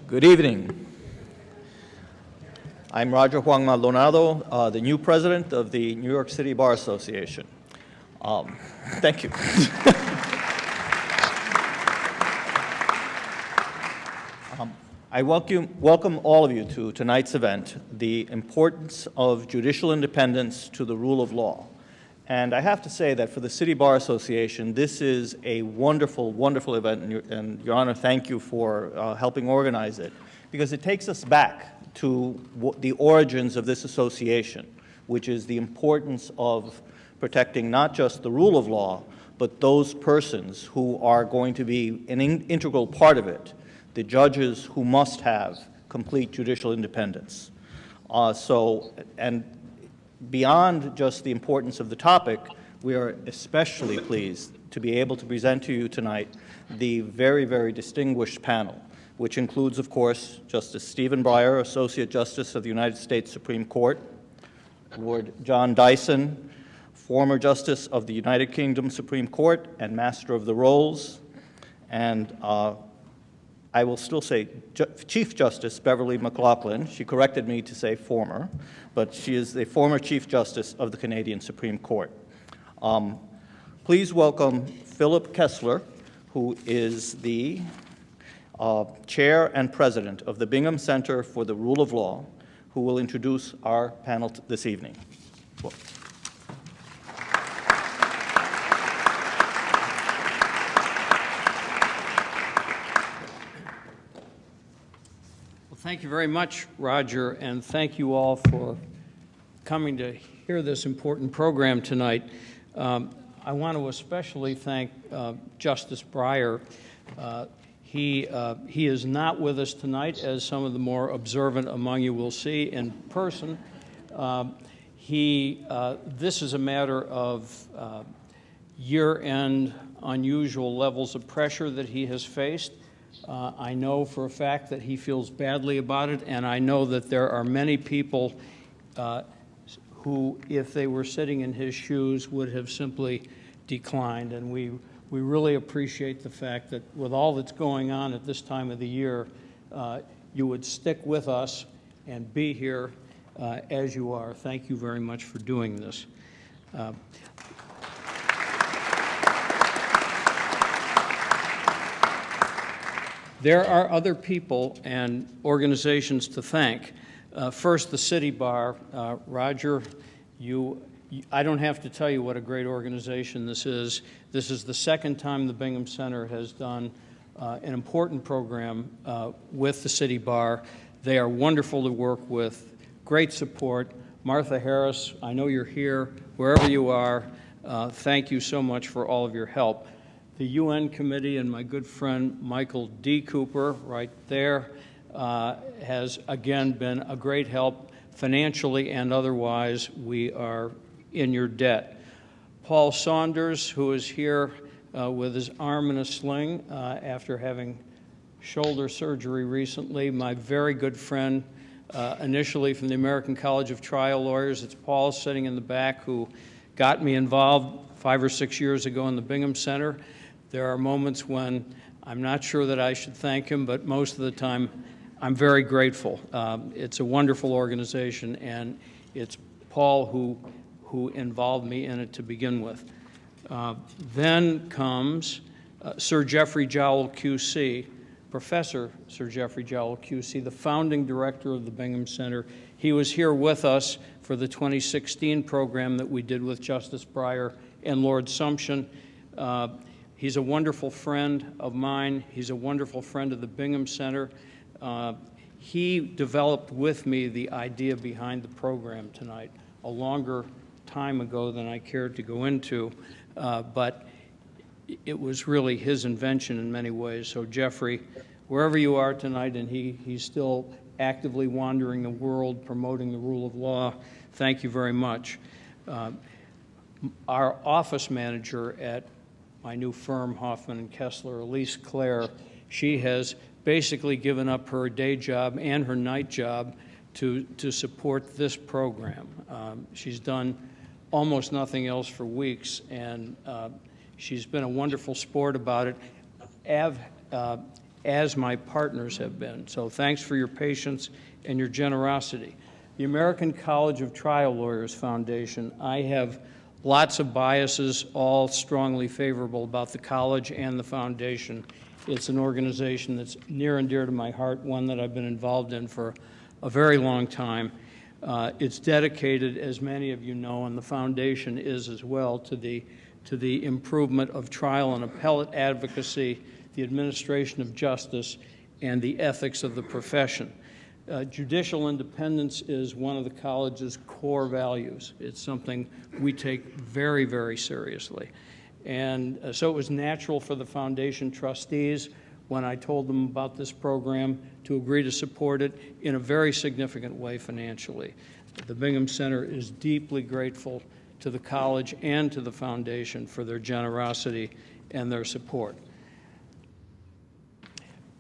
Good evening. I'm Roger Juan Maldonado, the new president of the New York City Bar Association. Thank you. I welcome all of you to tonight's event, The Importance of Judicial Independence to the Rule of Law. And I have to say that for the City Bar Association, this is a wonderful, wonderful event, and Your Honor, thank you for helping organize it, because it takes us back to the origins of this association, which is the importance of protecting not just the rule of law, but those persons who are going to be an integral part of it, the judges who must have complete judicial independence. And beyond just the importance of the topic, we are especially pleased to be able to present to you tonight the very, very distinguished panel, which includes, of course, Justice Stephen Breyer, Associate Justice of the United States Supreme Court, Lord John Dyson, former Justice of the United Kingdom Supreme Court and Master of the Rolls, and I will still say Chief Justice Beverly McLaughlin. She corrected me to say former, but she is the former Chief Justice of the Canadian Supreme Court. Please welcome Philip Kessler, who is the Chair and President of the Bingham Center for the Rule of Law, who will introduce our panel this evening. Well, thank you very much, Roger, and thank you all for coming to hear this important program tonight. I want to especially thank Justice Breyer. He is not with us tonight, as some of the more observant among you will see in person. This is a matter of year-end unusual levels of pressure that he has faced. I know for a fact that he feels badly about it, and I know that there are many people who, if they were sitting in his shoes, would have simply declined. And we really appreciate the fact that with all that's going on at this time of the year, you would stick with us and be here as you are. Thank you very much for doing this. There are other people and organizations to thank. First, the City Bar. Roger, I don't have to tell you what a great organization this is. This is the second time the Bingham Center has done an important program with the City Bar. They are wonderful to work with, great support. Martha Harris, I know you're here, wherever you are. Thank you so much for all of your help. The UN committee and my good friend Michael D. Cooper, right there, has again been a great help financially and otherwise. We are in your debt. Paul Saunders, who is here with his arm in a sling after having shoulder surgery recently, my very good friend, initially from the American College of Trial Lawyers. It's Paul sitting in the back who got me involved 5 or 6 years ago in the Bingham Center. There are moments when I'm not sure that I should thank him, but most of the time I'm very grateful. It's a wonderful organization, and it's Paul who involved me in it to begin with. Then comes Sir Jeffrey Jowell, QC, Professor Sir Jeffrey Jowell, QC, the founding director of the Bingham Center. He was here with us for the 2016 program that we did with Justice Breyer and Lord Sumption. He's a wonderful friend of mine. He's a wonderful friend of the Bingham Center. He developed with me the idea behind the program tonight a longer time ago than I cared to go into, but it was really his invention in many ways. So Jeffrey, wherever you are tonight, and he's still actively wandering the world promoting the rule of law, thank you very much. Our office manager at my new firm, Hoffman and Kessler, Elise Clare, she has basically given up her day job and her night job to support this program. She's done almost nothing else for weeks, and she's been a wonderful sport about it. as my partners have been. So thanks for your patience and your generosity. The American College of Trial Lawyers Foundation, I have lots of biases, all strongly favorable about the college and the foundation. It's an organization that's near and dear to my heart, one that I've been involved in for a very long time. It's dedicated, as many of you know, and the foundation is as well, to the improvement of trial and appellate advocacy, the administration of justice, and the ethics of the profession. Judicial independence is one of the college's core values. It's something we take very, very seriously. And so it was natural for the foundation trustees, when I told them about this program, to agree to support it in a very significant way financially. The Bingham Center is deeply grateful to the college and to the foundation for their generosity and their support.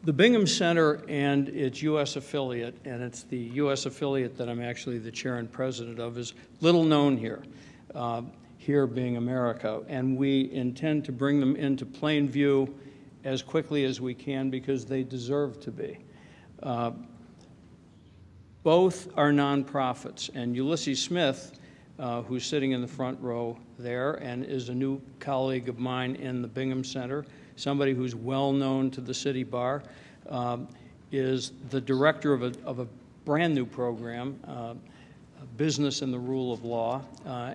The Bingham Center and its U.S. affiliate, and it's the U.S. affiliate that I'm actually the chair and president of, is little known here, here being America, and we intend to bring them into plain view as quickly as we can because they deserve to be. Both are nonprofits, and Ulysses Smith, who's sitting in the front row there and is a new colleague of mine in the Bingham Center, somebody who's well known to the City Bar, is the director of a brand new program, Business and the Rule of Law,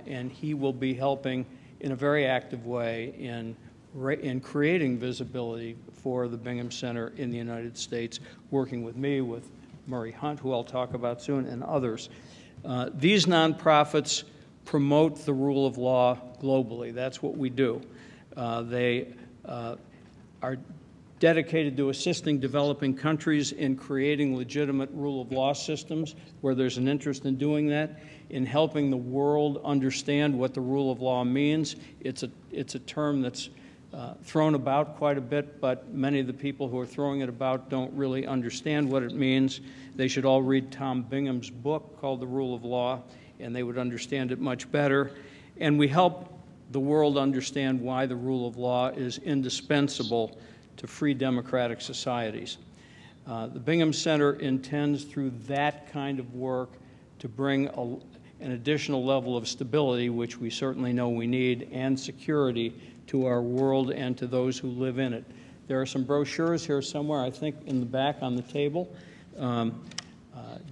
and he will be helping in a very active way in creating visibility for the Bingham Center in the United States, working with me, with Murray Hunt, who I'll talk about soon, and others. These nonprofits promote the rule of law globally. That's what we do. They are dedicated to assisting developing countries in creating legitimate rule of law systems where there's an interest in doing that, in helping the world understand what the rule of law means. It's a term that's thrown about quite a bit, but many of the people who are throwing it about don't really understand what it means. They should all read Tom Bingham's book called The Rule of Law, and they would understand it much better. And we help the world understand why the rule of law is indispensable to free democratic societies. The Bingham Center intends through that kind of work to bring an additional level of stability, which we certainly know we need, and security to our world and to those who live in it. There are some brochures here somewhere, I think in the back on the table.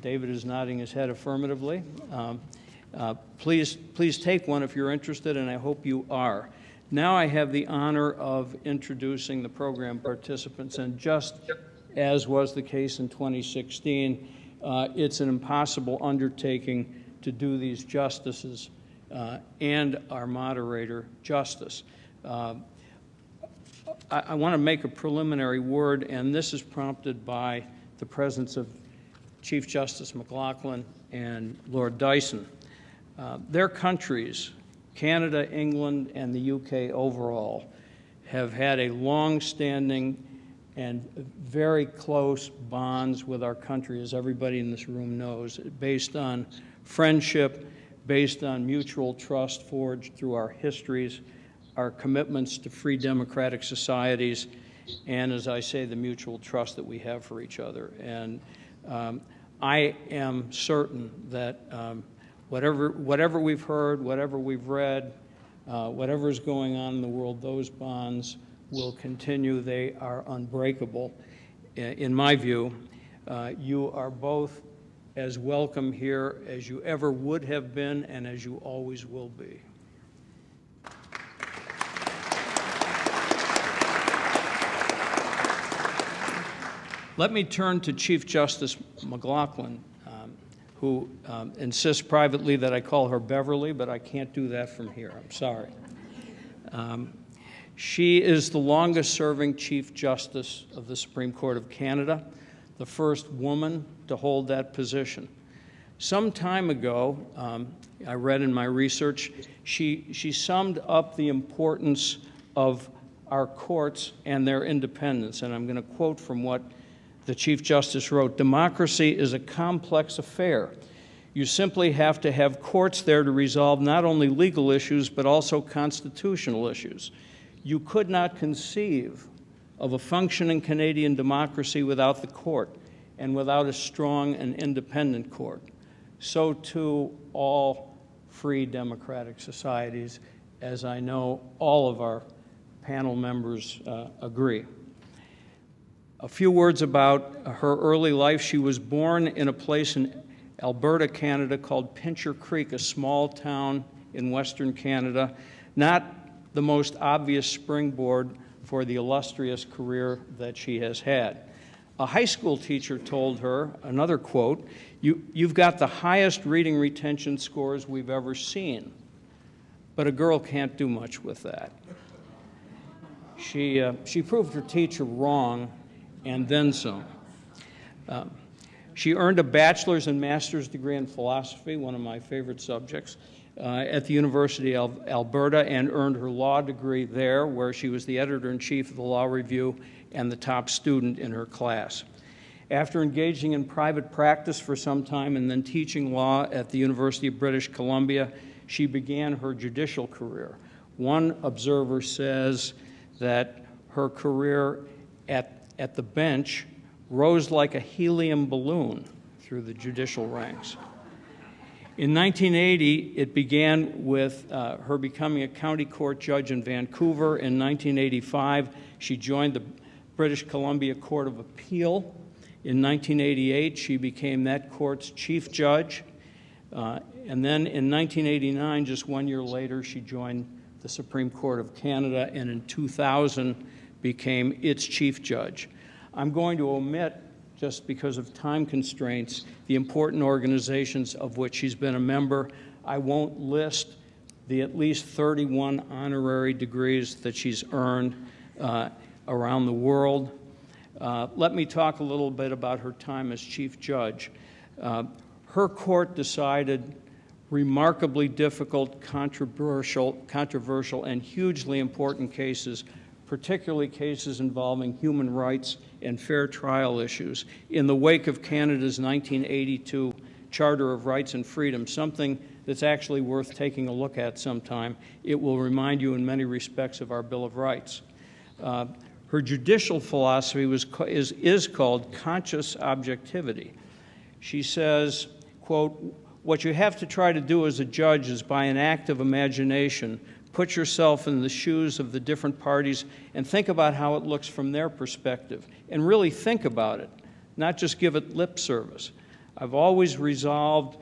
David is nodding his head affirmatively. Please take one if you're interested, and I hope you are. Now I have the honor of introducing the program participants, and just as was the case in 2016, it's an impossible undertaking to do these justices and our moderator justice. I want to make a preliminary word, and this is prompted by the presence of Chief Justice McLaughlin and Lord Dyson. Their countries, Canada, England, and the UK overall, have had a long-standing and very close bonds with our country, as everybody in this room knows, based on friendship, based on mutual trust forged through our histories, our commitments to free democratic societies, and, as I say, the mutual trust that we have for each other. And I am certain that whatever we've heard, whatever we've read, whatever is going on in the world, those bonds will continue. They are unbreakable. In my view, you are both as welcome here as you ever would have been and as you always will be. Let me turn to Chief Justice McLaughlin, who insists privately that I call her Beverly, but I can't do that from here. I'm sorry. She is the longest-serving Chief Justice of the Supreme Court of Canada, the first woman to hold that position. Some time ago, I read in my research, she summed up the importance of our courts and their independence, and I'm going to quote from what the Chief Justice wrote: "Democracy is a complex affair. You simply have to have courts there to resolve not only legal issues, but also constitutional issues. You could not conceive of a functioning Canadian democracy without the court and without a strong and independent court. So too all free democratic societies, as I know all of our panel members agree. A few words about her early life. She was born in a place in Alberta, Canada called Pincher Creek, a small town in Western Canada, not the most obvious springboard for the illustrious career that she has had. A high school teacher told her, another quote, "You've got the highest reading retention scores we've ever seen, but a girl can't do much with that." She proved her teacher wrong, and then some. She earned a bachelor's and master's degree in philosophy, one of my favorite subjects, at the University of Alberta, and earned her law degree there, where she was the editor-in-chief of the Law Review and the top student in her class. After engaging in private practice for some time and then teaching law at the University of British Columbia, she began her judicial career. One observer says that her career at the bench rose like a helium balloon through the judicial ranks. In 1980, it began with her becoming a county court judge in Vancouver. In 1985, she joined the British Columbia Court of Appeal. In 1988, she became that court's chief judge. And then in 1989, just 1 year later, she joined the Supreme Court of Canada, and in 2000 became its chief judge. I'm going to omit, just because of time constraints, the important organizations of which she's been a member. I won't list the at least 31 honorary degrees that she's earned around the world. Let me talk a little bit about her time as chief judge. Her court decided remarkably difficult, controversial, and hugely important cases, particularly cases involving human rights and fair trial issues, in the wake of Canada's 1982 Charter of Rights and Freedoms, something that's actually worth taking a look at sometime. It will remind you in many respects of our Bill of Rights. Her judicial philosophy is called conscious objectivity. She says, quote, "What you have to try to do as a judge is, by an act of imagination, put yourself in the shoes of the different parties and think about how it looks from their perspective, and really think about it, not just give it lip service. I've always resolved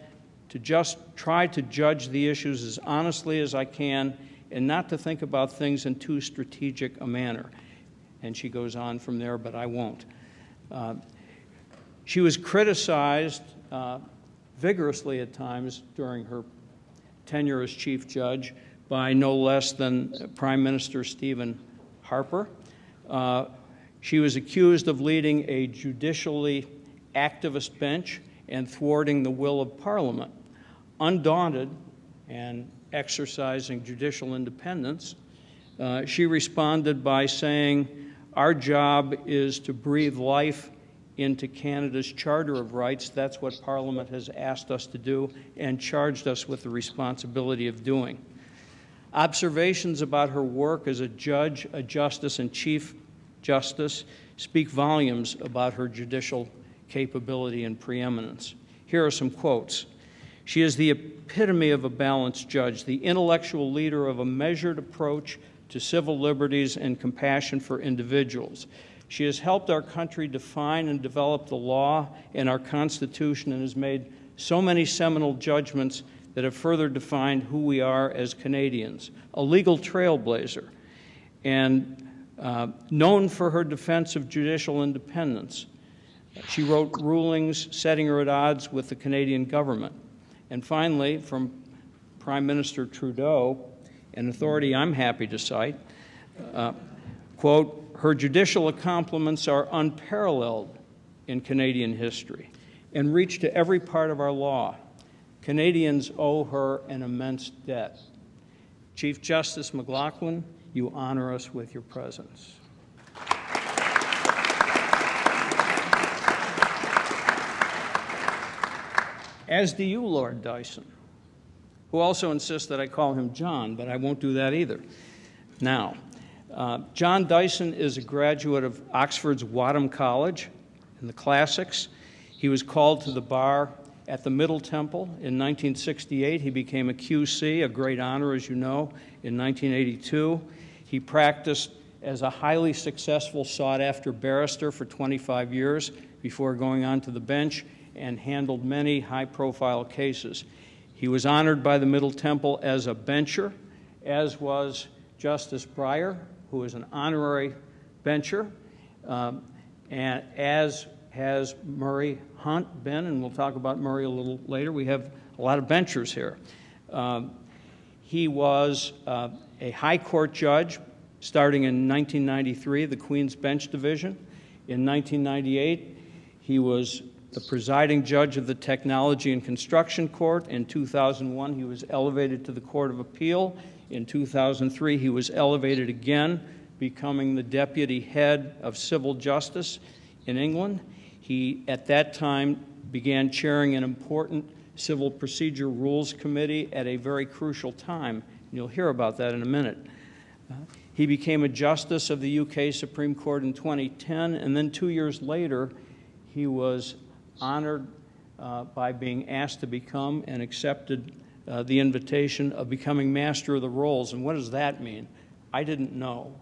to just try to judge the issues as honestly as I can and not to think about things in too strategic a manner." And she goes on from there, but I won't. She was criticized vigorously at times during her tenure as chief judge by no less than Prime Minister Stephen Harper. She was accused of leading a judicially activist bench and thwarting the will of Parliament. Undaunted and exercising judicial independence, she responded by saying, "Our job is to breathe life into Canada's Charter of Rights. That's what Parliament has asked us to do and charged us with the responsibility of doing." Observations about her work as a judge, a justice, and chief justice speak volumes about her judicial capability and preeminence. Here are some quotes. "She is the epitome of a balanced judge, the intellectual leader of a measured approach to civil liberties and compassion for individuals. She has helped our country define and develop the law and our Constitution and has made so many seminal judgments that have further defined who we are as Canadians. A legal trailblazer and known for her defense of judicial independence. She wrote rulings setting her at odds with the Canadian government." And finally, from Prime Minister Trudeau, an authority I'm happy to cite, quote, "Her judicial accomplishments are unparalleled in Canadian history and reach to every part of our law. Canadians owe her an immense debt." Chief Justice McLaughlin, you honor us with your presence. As do you, Lord Dyson, who also insists that I call him John, but I won't do that either. Now, John Dyson is a graduate of Oxford's Wadham College in the classics. He was called to the bar at the Middle Temple in 1968. He became a QC, a great honor, as you know, in 1982. He practiced as a highly successful, sought-after barrister for 25 years before going on to the bench and handled many high-profile cases. He was honored by the Middle Temple as a bencher, as was Justice Breyer, who is an honorary bencher, and as has Murray Hunt been, and we'll talk about Murray a little later. We have a lot of benchers here. He was a high court judge starting in 1993, the Queen's Bench Division. In 1998, he was the presiding judge of the Technology and Construction Court. In 2001, he was elevated to the Court of Appeal. In 2003, he was elevated again, becoming the deputy head of civil justice in England. He, at that time, began chairing an important civil procedure rules committee at a very crucial time. You'll hear about that in a minute. He became a justice of the UK Supreme Court in 2010, and then 2 years later, he was honored by being asked to become and accepted the invitation of becoming Master of the Rolls. And what does that mean? I didn't know,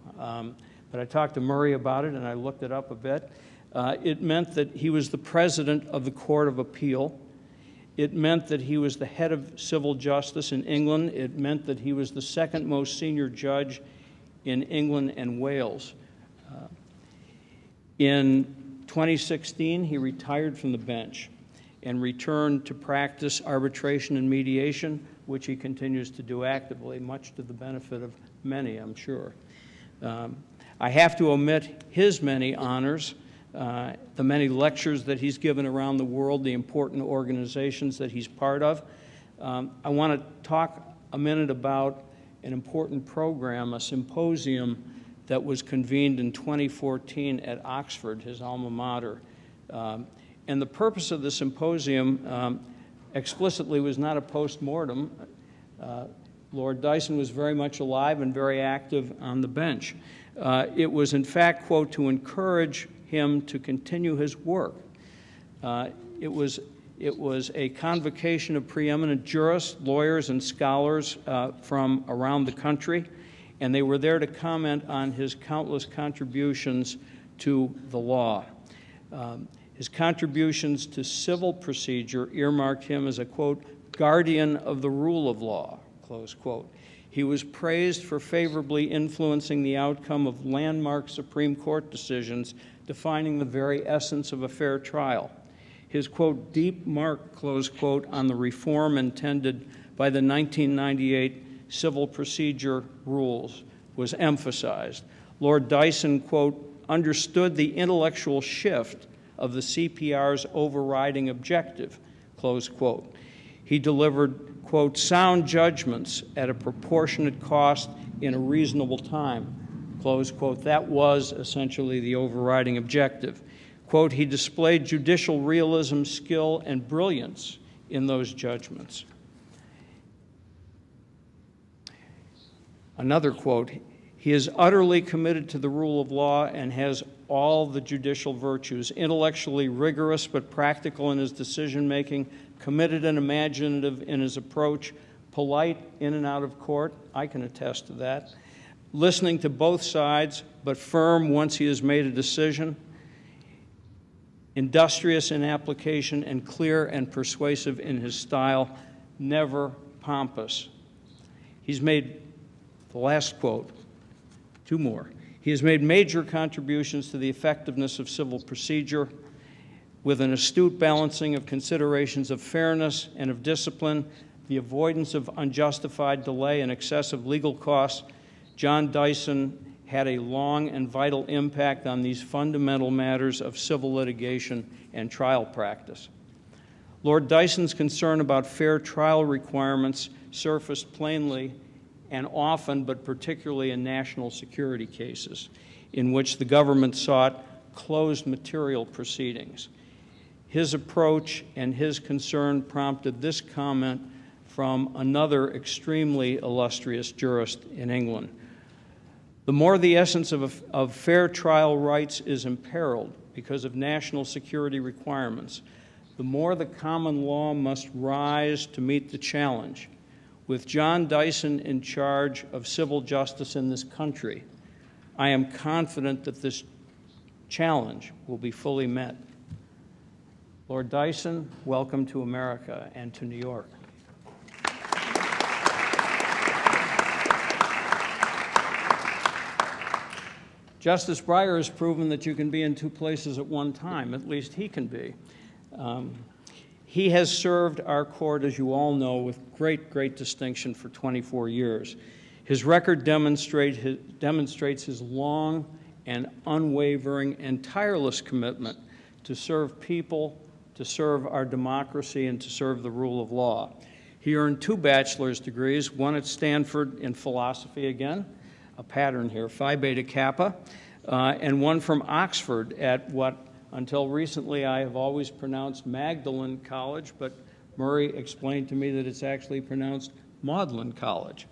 but I talked to Murray about it and I looked it up a bit. It meant that he was the president of the Court of Appeal. It meant that he was the head of civil justice in England. It meant that he was the second most senior judge in England and Wales. In 2016, he retired from the bench and returned to practice arbitration and mediation, which he continues to do actively, much to the benefit of many, I'm sure. I have to omit his many honors, the many lectures that he's given around the world, the important organizations that he's part of. I want to talk a minute about an important program, a symposium that was convened in 2014 at Oxford, his alma mater. And the purpose of the symposium explicitly was not a post-mortem. Lord Dyson was very much alive and very active on the bench. It was, in fact, quote, to encourage him to continue his work. It was a convocation of preeminent jurists, lawyers, and scholars from around the country, and they were there to comment on his countless contributions to the law. His contributions to civil procedure earmarked him as a, quote, guardian of the rule of law, close quote. He was praised for favorably influencing the outcome of landmark Supreme Court decisions defining the very essence of a fair trial. His, quote, deep mark, close quote, on the reform intended by the 1998 civil procedure rules was emphasized. Lord Dyson, quote, understood the intellectual shift of the CPR's overriding objective, close quote. He delivered, quote, sound judgments at a proportionate cost in a reasonable time, close quote. That was essentially the overriding objective. Quote, he displayed judicial realism, skill, and brilliance in those judgments. Another quote, he is utterly committed to the rule of law and has all the judicial virtues, intellectually rigorous but practical in his decision-making, committed and imaginative in his approach, polite in and out of court, I can attest to that, listening to both sides but firm once he has made a decision, industrious in application and clear and persuasive in his style, never pompous. He's made, the last quote, two more. He has made major contributions to the effectiveness of civil procedure with an astute balancing of considerations of fairness and of discipline, the avoidance of unjustified delay and excessive legal costs. John Dyson had a long and vital impact on these fundamental matters of civil litigation and trial practice. Lord Dyson's concern about fair trial requirements surfaced plainly and often, but particularly in national security cases, in which the government sought closed material proceedings. His approach and his concern prompted this comment from another extremely illustrious jurist in England. The more the essence of fair trial rights is imperiled because of national security requirements, the more the common law must rise to meet the challenge. With John Dyson in charge of civil justice in this country, I am confident that this challenge will be fully met. Lord Dyson, welcome to America and to New York. Justice Breyer has proven that you can be in two places at one time. At least he can be. He has served our court, as you all know, with great distinction for 24 years. His record demonstrates his long and unwavering and tireless commitment to serve people, to serve our democracy, and to serve the rule of law. He earned 2 bachelor's degrees, one at Stanford in philosophy again, a pattern here, Phi Beta Kappa, and one from Oxford at what, until recently, I have always pronounced Magdalen College, but Murray explained to me that it's actually pronounced Magdalen College.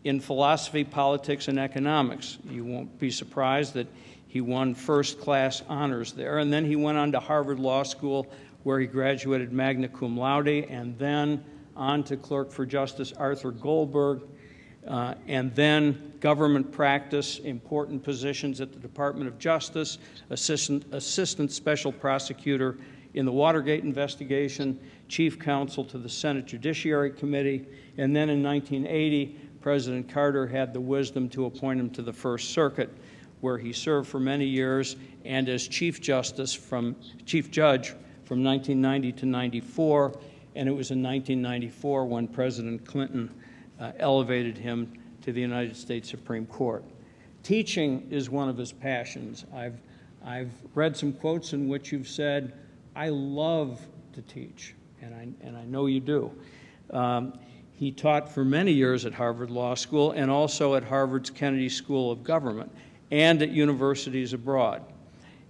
In philosophy, politics, and economics. You won't be surprised that he won first-class honors there, and then he went on to Harvard Law School, where he graduated magna cum laude, and then on to clerk for Justice Arthur Goldberg, and then government practice, important positions at the Department of Justice, assistant special prosecutor in the Watergate investigation, chief counsel to the Senate Judiciary Committee, and then in 1980, President Carter had the wisdom to appoint him to the First Circuit, where he served for many years, and as Chief Judge from 1990 to 94, and it was in 1994 when President Clinton elevated him to the United States Supreme Court. Teaching is one of his passions. I've read some quotes in which you've said, "I love to teach," and I know you do. He taught for many years at Harvard Law School and also at Harvard's Kennedy School of Government and at universities abroad.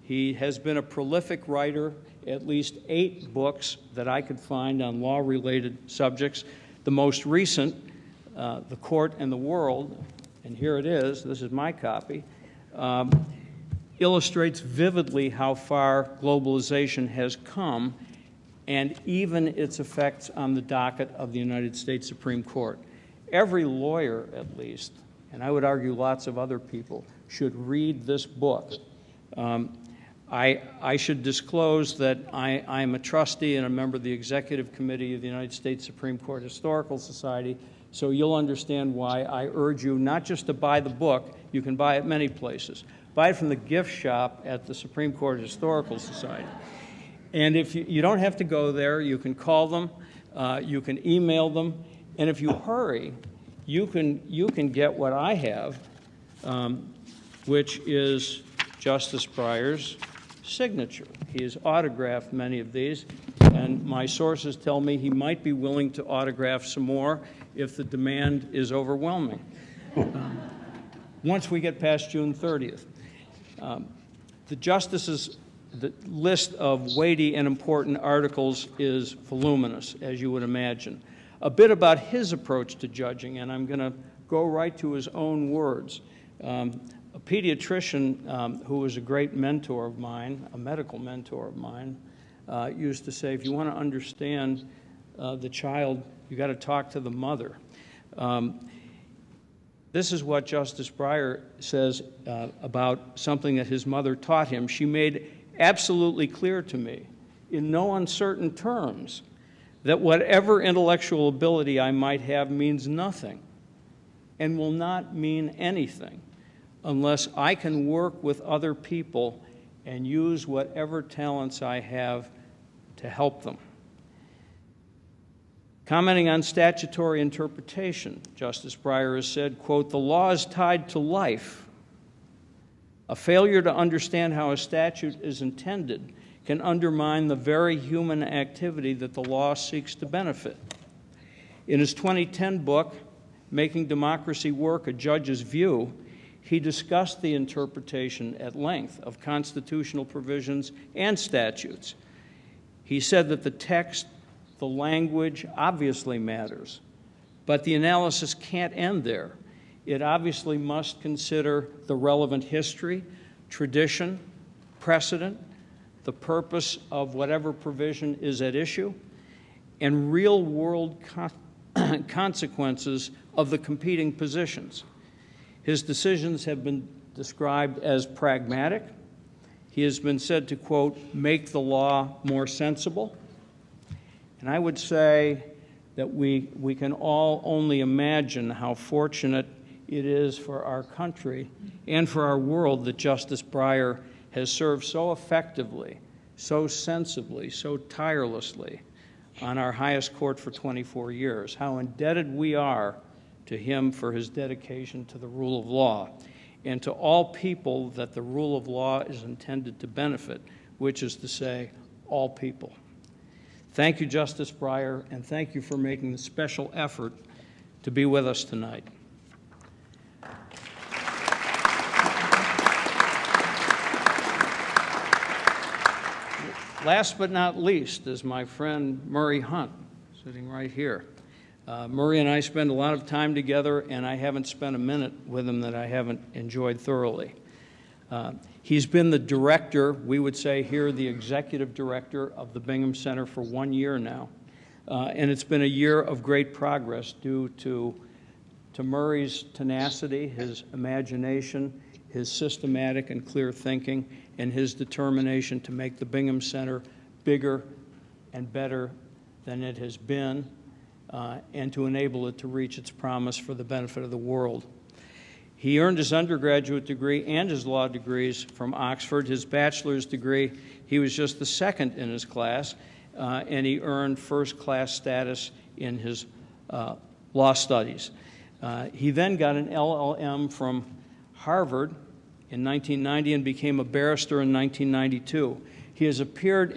He has been a prolific writer, at least 8 books that I could find on law-related subjects. The most recent, The Court and the World, and here it is, this is my copy, illustrates vividly how far globalization has come and even its effects on the docket of the United States Supreme Court. Every lawyer, at least, and I would argue lots of other people, should read this book. I should disclose that I am a trustee and a member of the Executive Committee of the United States Supreme Court Historical Society, so you'll understand why I urge you not just to buy the book, you can buy it many places. Buy it from the gift shop at the Supreme Court Historical Society. And if you don't have to go there, you can call them, you can email them, and if you hurry, you can get what I have, which is Justice Breyer's signature. He has autographed many of these, and my sources tell me he might be willing to autograph some more if the demand is overwhelming. Once we get past June 30th. The list of weighty and important articles is voluminous, as you would imagine. A bit about his approach to judging, and I'm going to go right to his own words. A pediatrician who was a great mentor of mine, a medical mentor of mine, used to say, if you want to understand the child, you got to talk to the mother. This is what Justice Breyer says about something that his mother taught him. She made absolutely clear to me, in no uncertain terms, that whatever intellectual ability I might have means nothing and will not mean anything unless I can work with other people and use whatever talents I have to help them. Commenting on statutory interpretation, Justice Breyer has said, quote, "The law is tied to life. A failure to understand how a statute is intended can undermine the very human activity that the law seeks to benefit." In his 2010 book, Making Democracy Work, A Judge's View, he discussed the interpretation at length of constitutional provisions and statutes. He said that the text, the language obviously matters, but the analysis can't end there. It obviously must consider the relevant history, tradition, precedent, the purpose of whatever provision is at issue, and real-world consequences of the competing positions. His decisions have been described as pragmatic. He has been said to, quote, make the law more sensible. And I would say that we can all only imagine how fortunate it is for our country and for our world that Justice Breyer has served so effectively, so sensibly, so tirelessly on our highest court for 24 years, how indebted we are to him for his dedication to the rule of law and to all people that the rule of law is intended to benefit, which is to say, all people. Thank you, Justice Breyer, and thank you for making the special effort to be with us tonight. Last but not least is my friend Murray Hunt, sitting right here. Murray and I spend a lot of time together, and I haven't spent a minute with him that I haven't enjoyed thoroughly. He's been the director, we would say here, the executive director of the Bingham Center for 1 year now. And it's been a year of great progress due to Murray's tenacity, his imagination, his systematic and clear thinking, and his determination to make the Bingham Center bigger and better than it has been, and to enable it to reach its promise for the benefit of the world. He earned his undergraduate degree and his law degrees from Oxford. His bachelor's degree, he was just the second in his class, and he earned first-class status in his law studies. He then got an LLM from Harvard in 1990 and became a barrister in 1992. He has appeared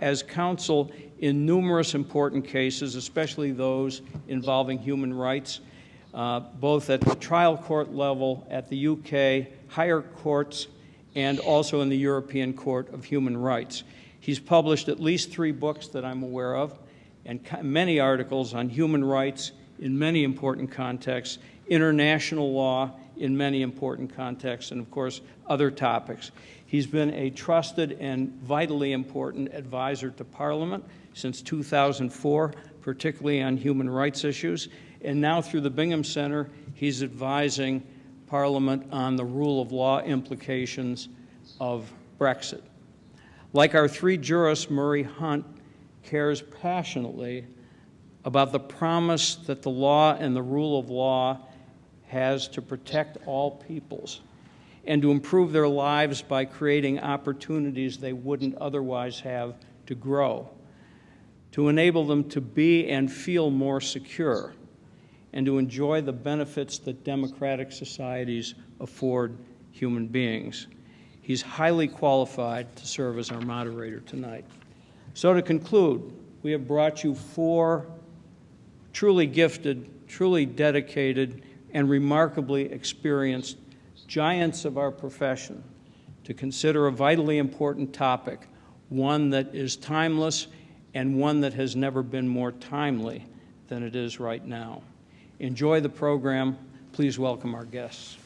as counsel in numerous important cases, especially those involving human rights, both at the trial court level, at the UK, higher courts, and also in the European Court of Human Rights. He's published at least 3 books that I'm aware of, and many articles on human rights in many important contexts, international law in many important contexts, and of course, other topics. He's been a trusted and vitally important advisor to Parliament since 2004, particularly on human rights issues. And now through the Bingham Center, he's advising Parliament on the rule of law implications of Brexit. Like our 3 jurists, Murray Hunt cares passionately about the promise that the law and the rule of law has to protect all peoples and to improve their lives by creating opportunities they wouldn't otherwise have to grow, to enable them to be and feel more secure, and to enjoy the benefits that democratic societies afford human beings. He's highly qualified to serve as our moderator tonight. So to conclude, we have brought you 4 truly gifted, truly dedicated, and remarkably experienced giants of our profession to consider a vitally important topic, one that is timeless and one that has never been more timely than it is right now. Enjoy the program. Please welcome our guests.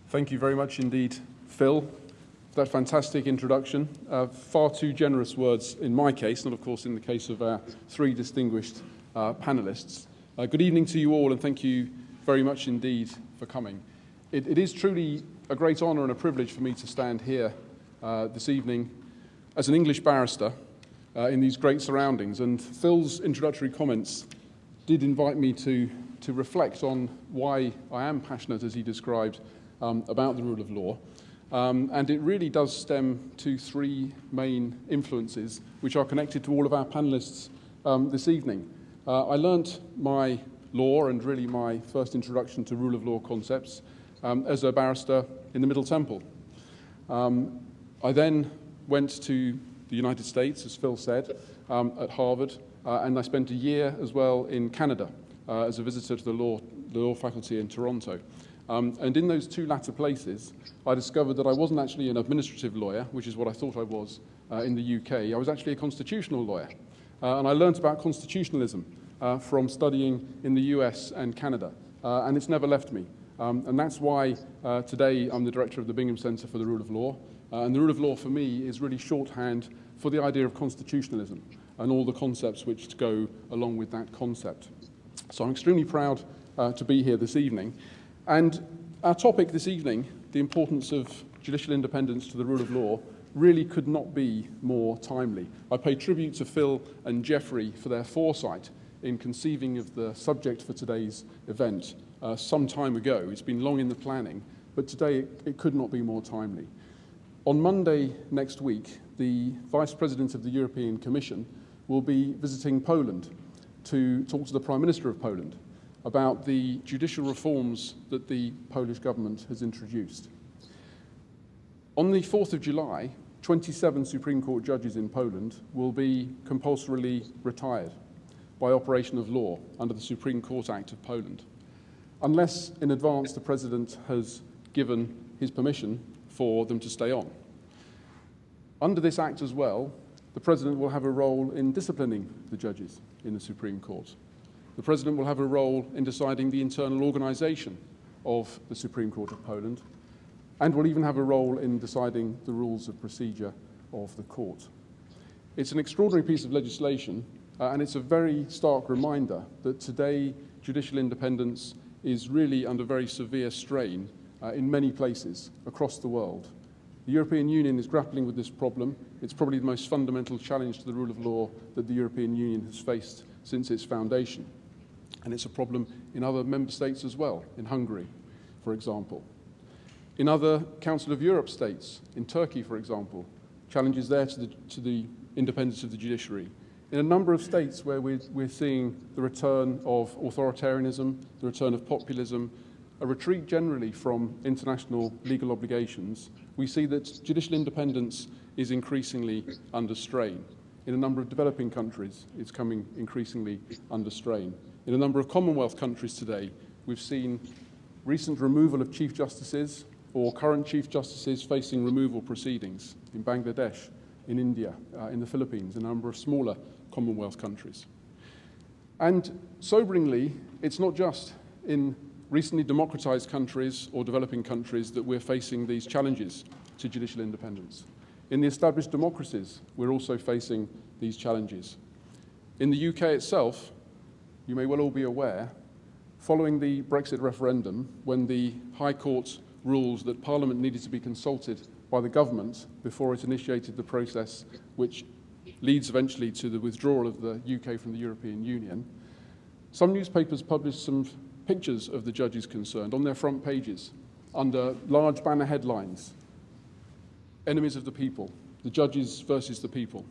Thank you very much indeed, Phil, for that fantastic introduction. Far too generous words in my case, not of course in the case of our 3 distinguished panelists. Good evening to you all, and thank you very much indeed for coming. It is truly a great honor and a privilege for me to stand here this evening as an English barrister in these great surroundings. And Phil's introductory comments did invite me to reflect on why I am passionate, as he described, about the rule of law. And it really does stem to 3 main influences which are connected to all of our panelists this evening. I learnt my law and really my first introduction to rule of law concepts as a barrister in the Middle Temple. I then went to the United States, as Phil said, at Harvard, and I spent a year as well in Canada as a visitor to the law faculty in Toronto. And in those 2 latter places, I discovered that I wasn't actually an administrative lawyer, which is what I thought I was in the UK, I was actually a constitutional lawyer. And I learned about constitutionalism from studying in the US and Canada. And it's never left me. And that's why today I'm the director of the Bingham Centre for the Rule of Law. And the rule of law for me is really shorthand for the idea of constitutionalism and all the concepts which go along with that concept. So I'm extremely proud to be here this evening. And our topic this evening, the importance of judicial independence to the rule of law, really could not be more timely. I pay tribute to Phil and Jeffrey for their foresight in conceiving of the subject for today's event some time ago. It's been long in the planning, but today it could not be more timely. On Monday next week, the Vice President of the European Commission will be visiting Poland to talk to the Prime Minister of Poland about the judicial reforms that the Polish government has introduced. On the 4th of July, 27 Supreme Court judges in Poland will be compulsorily retired by operation of law under the Supreme Court Act of Poland, unless in advance the President has given his permission for them to stay on. Under this Act as well, the President will have a role in disciplining the judges in the Supreme Court. The President will have a role in deciding the internal organisation of the Supreme Court of Poland, and will even have a role in deciding the rules of procedure of the court. It's an extraordinary piece of legislation, and it's a very stark reminder that today judicial independence is really under very severe strain in many places across the world. The European Union is grappling with this problem. It's probably the most fundamental challenge to the rule of law that the European Union has faced since its foundation. And it's a problem in other member states as well, in Hungary, for example. In other Council of Europe states, in Turkey, for example, challenges there to the independence of the judiciary. In a number of states where we're seeing the return of authoritarianism, the return of populism, a retreat generally from international legal obligations, we see that judicial independence is increasingly under strain. In a number of developing countries, it's coming increasingly under strain. In a number of Commonwealth countries today, we've seen recent removal of chief justices or current chief justices facing removal proceedings in Bangladesh, in India, in the Philippines, in a number of smaller Commonwealth countries. And soberingly, it's not just in recently democratized countries or developing countries that we're facing these challenges to judicial independence. In the established democracies, we're also facing these challenges. In the UK itself, you may well all be aware, following the Brexit referendum, when the High Court ruled that Parliament needed to be consulted by the government before it initiated the process which leads eventually to the withdrawal of the UK from the European Union, some newspapers published some pictures of the judges concerned on their front pages under large banner headlines: enemies of the people, the judges versus the people.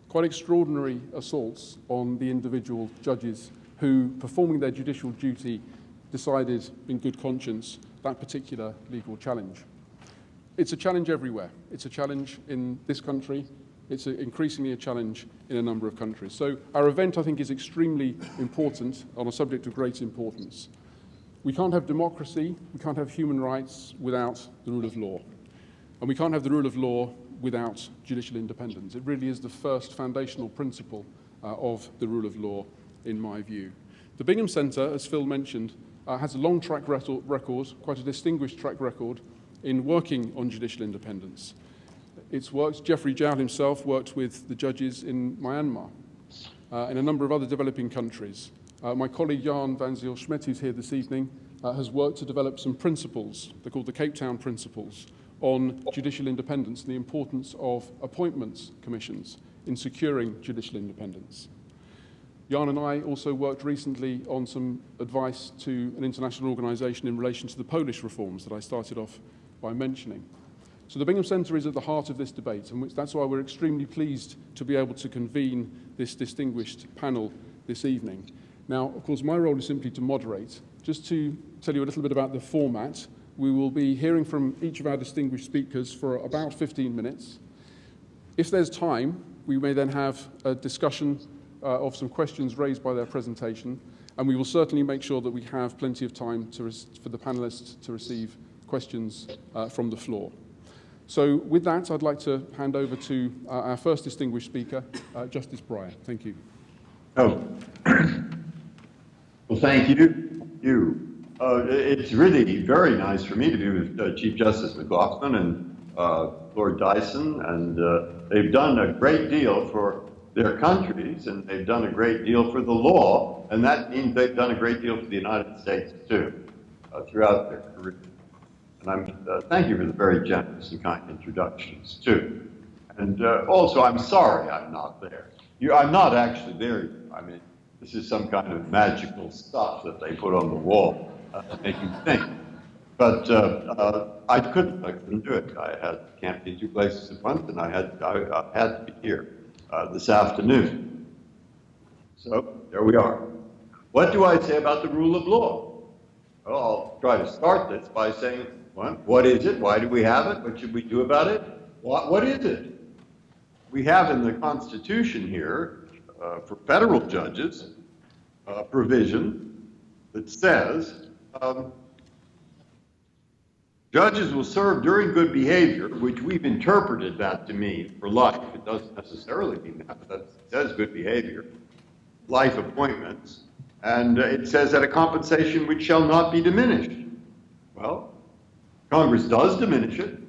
Quite extraordinary assaults on the individual judges who, performing their judicial duty, decided in good conscience that particular legal challenge. It's a challenge everywhere. It's a challenge in this country. It's increasingly a challenge in a number of countries. So our event, I think, is extremely important on a subject of great importance. We can't have democracy, we can't have human rights without the rule of law. And we can't have the rule of law without judicial independence. It really is the first foundational principle of the rule of law, in my view. The Bingham Centre, as Phil mentioned, has a long track record, quite a distinguished track record, in working on judicial independence. It's worked, Jeffrey Jowell himself worked with the judges in Myanmar, in a number of other developing countries. My colleague Jan van Ziel-Schmidt, who's here this evening, has worked to develop some principles, they're called the Cape Town Principles, on judicial independence and the importance of appointments commissions in securing judicial independence. Jan and I also worked recently on some advice to an international organisation in relation to the Polish reforms that I started off by mentioning. So the Bingham Centre is at the heart of this debate, and that's why we're extremely pleased to be able to convene this distinguished panel this evening. Now, of course, my role is simply to moderate. Just to tell you a little bit about the format, we will be hearing from each of our distinguished speakers for about 15 minutes. If there's time, we may then have a discussion of some questions raised by their presentation, and we will certainly make sure that we have plenty of time for the panellists to receive questions from the floor. So with that, I'd like to hand over to our first distinguished speaker, Justice Breyer. Thank you. Oh, well, thank you. It's really very nice for me to be with Chief Justice McLaughlin and Lord Dyson, and they've done a great deal for their countries, and they've done a great deal for the law, and that means they've done a great deal for the United States, too, throughout their career. And thank you for the very generous and kind introductions, too. And also, I'm sorry I'm not there. I'm not actually there. I mean, this is some kind of magical stuff that they put on the wall to make you think. But I couldn't do it. Can't be two places at once, and I had to be here this afternoon. So there we are. What do I say about the rule of law? Well, I'll try to start this by saying, what is it? Why do we have it? What should we do about it? What is it? We have in the Constitution here, for federal judges, a provision that says judges will serve during good behavior, which we've interpreted that to mean for life. It doesn't necessarily mean that, but it says good behavior, life appointments, and it says that a compensation which shall not be diminished. Well, Congress does diminish it.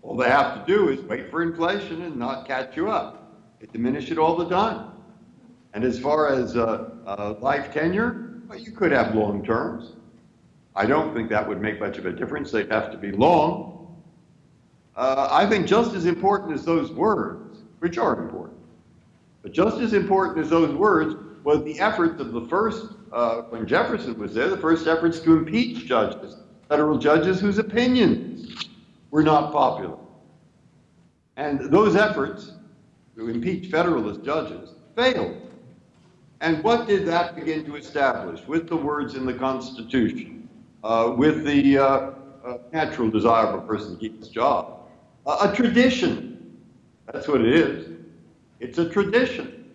All they have to do is wait for inflation and not catch you up. They diminish it all the time. And as far as life tenure, well, you could have long terms. I don't think that would make much of a difference. They'd have to be long. I think just as important as those words, which are important, but just as important as those words was the efforts of the first, when Jefferson was there, the first efforts to impeach judges, federal judges whose opinions were not popular. And those efforts to impeach Federalist judges failed. And what did that begin to establish with the words in the Constitution, with the natural desire of a person to keep his job? A tradition. That's what it is. It's a tradition.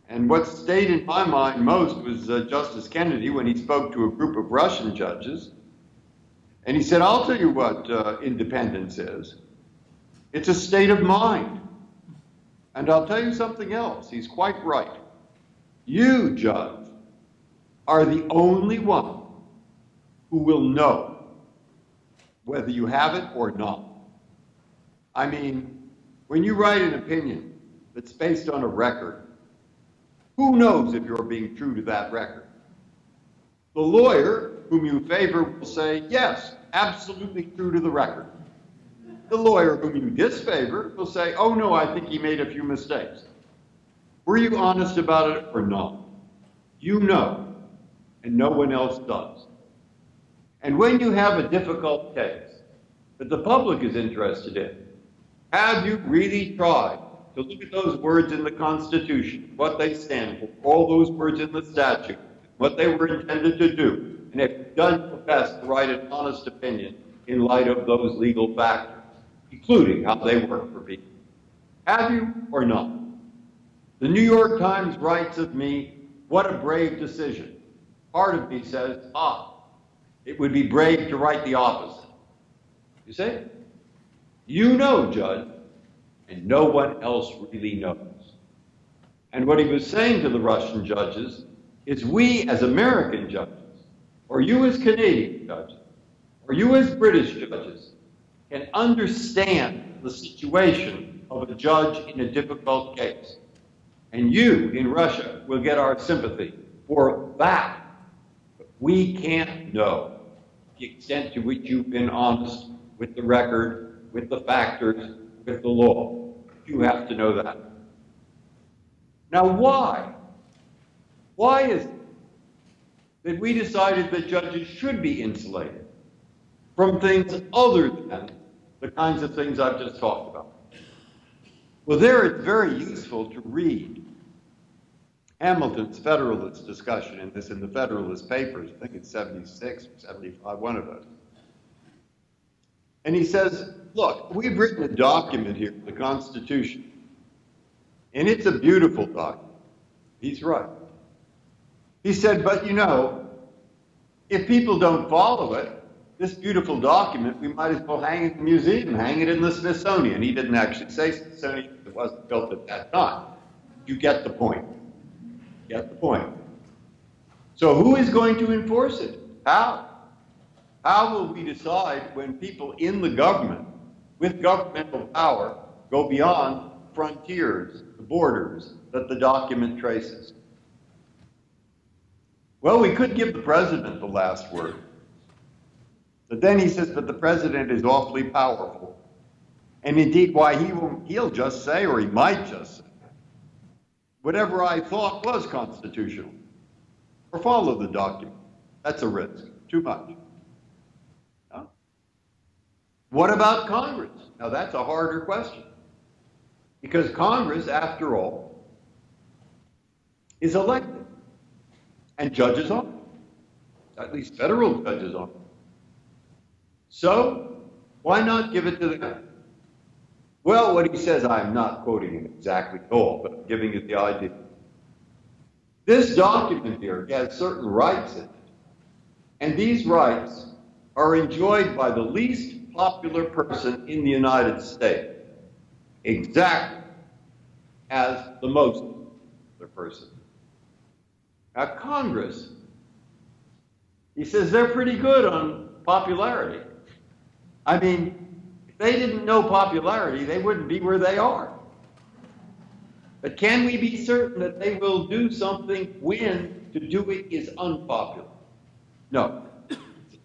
And what stayed in my mind most was Justice Kennedy when he spoke to a group of Russian judges. And he said, I'll tell you what independence is. It's a state of mind. And I'll tell you something else. He's quite right. You, judge, are the only one who will know whether you have it or not. I mean, when you write an opinion that's based on a record, who knows if you're being true to that record? The lawyer whom you favor will say, yes, absolutely true to the record. The lawyer whom you disfavor will say, oh no, I think he made a few mistakes. Were you honest about it or not? You know, and no one else does. And when you have a difficult case that the public is interested in, have you really tried to look at those words in the Constitution, what they stand for, all those words in the statute, what they were intended to do, and if you've done your best to write an honest opinion in light of those legal factors, including how they work for people? Have you or not? The New York Times writes of me, what a brave decision. Part of me says, it would be brave to write the opposite. You see? You know, Judge, and no one else really knows. And what he was saying to the Russian judges is we as American judges, or you as Canadian judges, or you as British judges, can understand the situation of a judge in a difficult case. And you in Russia will get our sympathy for that. But we can't know the extent to which you've been honest with the record, with the factors, with the law. You have to know that. Now, why? Why is it that we decided that judges should be insulated from things other than the kinds of things I've just talked about? Well, there it's very useful to read Hamilton's Federalist discussion in the Federalist Papers. I think it's 76 or 75, one of those. And he says, look, we've written a document here, the Constitution, and it's a beautiful document. He's right. He said, but you know, if people don't follow it, this beautiful document, we might as well hang it in the museum, hang it in the Smithsonian. He didn't actually say Smithsonian, it wasn't built at that time. You get the point. Get the point. So who is going to enforce it? How? How will we decide when people in the government, with governmental power, go beyond frontiers, the borders that the document traces? Well, we could give the president the last word. But then he says, but the president is awfully powerful. And indeed, why he'll just say, or he might just say, whatever I thought was constitutional, or follow the document. That's a risk, too much. No? What about Congress? Now that's a harder question. Because Congress, after all, is elected. And judges on it. At least federal judges on it. So, why not give it to them? Well, what he says, I'm not quoting him exactly at all, but I'm giving you the idea. This document here has certain rights in it. And these rights are enjoyed by the least popular person in the United States. Exactly as the most popular person. Now, Congress, he says they're pretty good on popularity. I mean, if they didn't know popularity, they wouldn't be where they are. But can we be certain that they will do something when to do it is unpopular? No,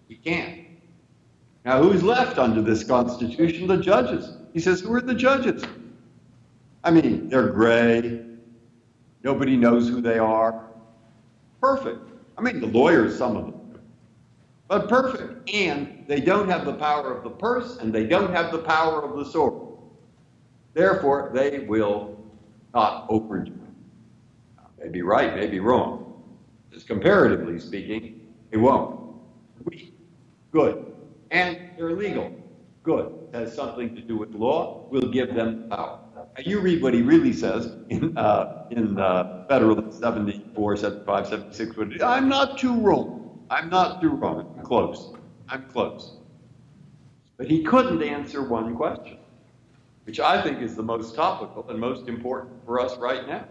we can't. Now, who's left under this Constitution? The judges. He says, who are the judges? I mean, they're gray. Nobody knows who they are. Perfect. I mean, the lawyers, some of them. But perfect. And they don't have the power of the purse, and they don't have the power of the sword. Therefore, they will not overdo it. They be right, they be wrong. Just comparatively speaking, they won't. Good. And they're legal. Good. It has something to do with law. We'll give them power. Now, you read what he really says in Federal 74, 75, 76. I'm not too wrong. I'm not too wrong. I'm close. I'm close. But he couldn't answer one question, which I think is the most topical and most important for us right now.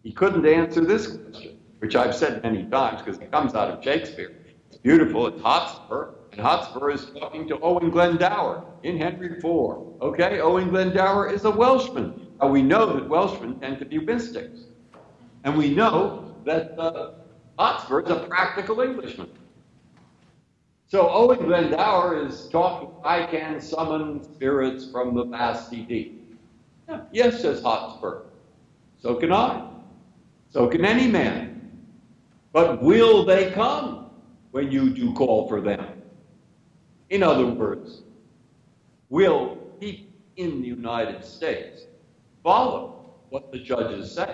He couldn't answer this question, which I've said many times because it comes out of Shakespeare. It's beautiful. It's Hotspur. And Hotspur is talking to Owen Glendower in Henry IV. Okay, Owen Glendower is a Welshman. Now, we know that Welshmen tend to be mystics. And we know that Hotspur is a practical Englishman. So Owen Glendower is talking, I can summon spirits from the vasty deep. Yeah, yes, says Hotspur. So can I. So can any man. But will they come when you do call for them? In other words, will people in the United States follow what the judges say?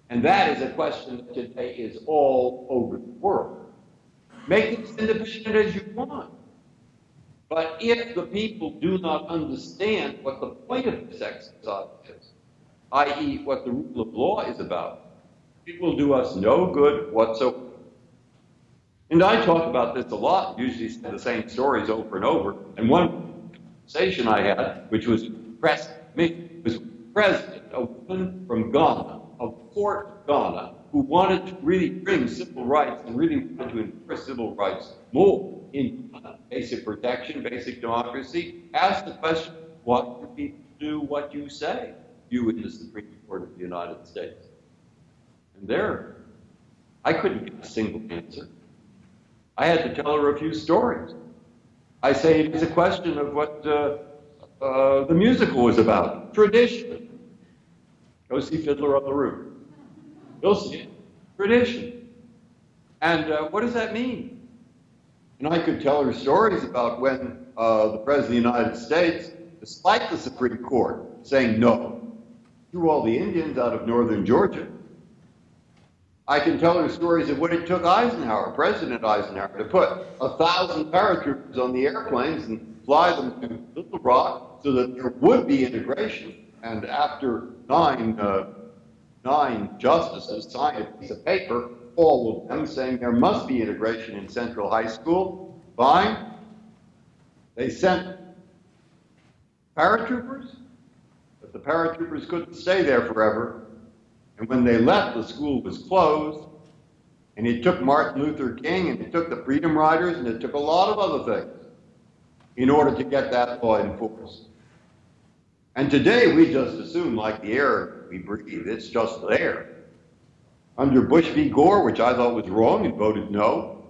And that is a question that today is all over the world. Make it as independent as you want. But if the people do not understand what the point of this exercise is, i.e. what the rule of law is about, it will do us no good whatsoever. And I talk about this a lot, usually say the same stories over and over. And one conversation I had, which was impressed me, was president, a woman from Ghana, of Port Ghana, who wanted to really bring civil rights and really wanted to enforce civil rights more in basic protection, basic democracy, asked the question, what do people do what you say, you in the Supreme Court of the United States? And there, I couldn't get a single answer. I had to tell her a few stories. I say it is a question of what the musical was about, tradition. Go see Fiddler on the Roof. You'll see it. Tradition. And what does that mean? And I could tell her stories about when the President of the United States, despite the Supreme Court saying no, threw all the Indians out of northern Georgia. I can tell her stories of what it took Eisenhower, President Eisenhower, to put 1,000 paratroopers on the airplanes and fly them to Little Rock so that there would be integration. And after nine justices signed a piece of paper, all of them saying there must be integration in Central High School, Fine. They sent paratroopers, but the paratroopers couldn't stay there forever. And when they left, the school was closed. And it took Martin Luther King, and it took the Freedom Riders, and it took a lot of other things in order to get that law enforced. And today we just assume, like the air we breathe, it's just there. Under Bush v. Gore, which I thought was wrong and voted no,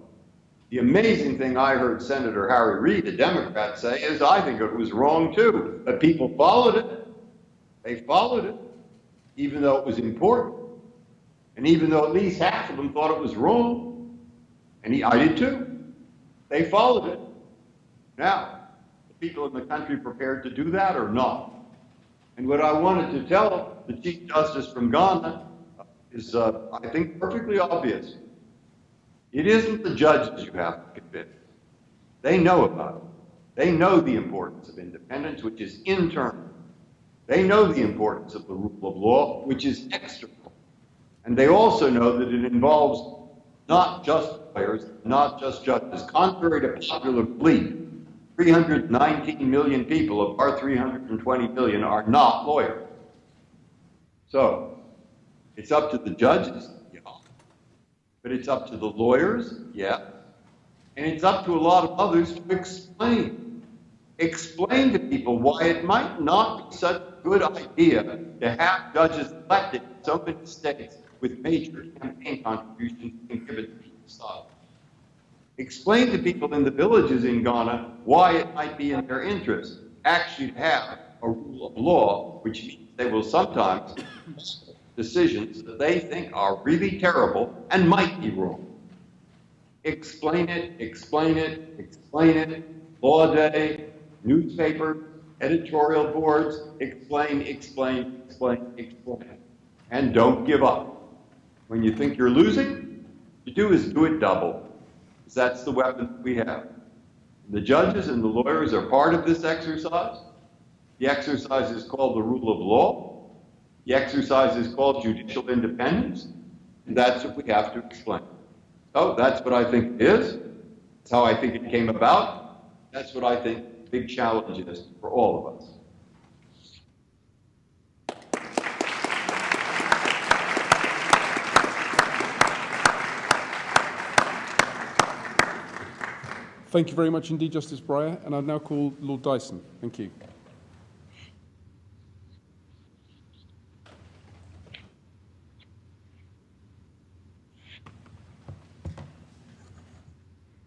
the amazing thing I heard Senator Harry Reid, a Democrat, say is I think it was wrong too, but people followed it. They followed it, even though it was important. And even though at least half of them thought it was wrong, and I did too, they followed it. Now, the people in the country prepared to do that or not? And what I wanted to tell the Chief Justice from Ghana is, I think, perfectly obvious. It isn't the judges you have to convince. They know about it. They know the importance of independence, which is internal. They know the importance of the rule of law, which is external. And they also know that it involves not just lawyers, not just judges. Contrary to popular belief, 319 million people of our 320 million are not lawyers. So, it's up to the judges, yeah. But it's up to the lawyers, yeah. And it's up to a lot of others to explain. Explain to people why it might not be such a good idea to have judges elected in so many states with major campaign contributions being given to each side. Explain to people in the villages in Ghana why it might be in their interest actually to have a rule of law, which means they will sometimes make decisions that they think are really terrible and might be wrong. Explain it, explain it, explain it. Law Day, newspaper, editorial boards, explain, explain, explain, explain. And don't give up. When you think you're losing, you do is do it double. Because that's the weapon we have. The judges and the lawyers are part of this exercise. The exercise is called the rule of law. The exercise is called judicial independence. And that's what we have to explain. So that's what I think it is. That's how I think it came about. That's what I think the big challenge is for all of us. Thank you very much indeed, Justice Breyer. And I now call Lord Dyson. Thank you.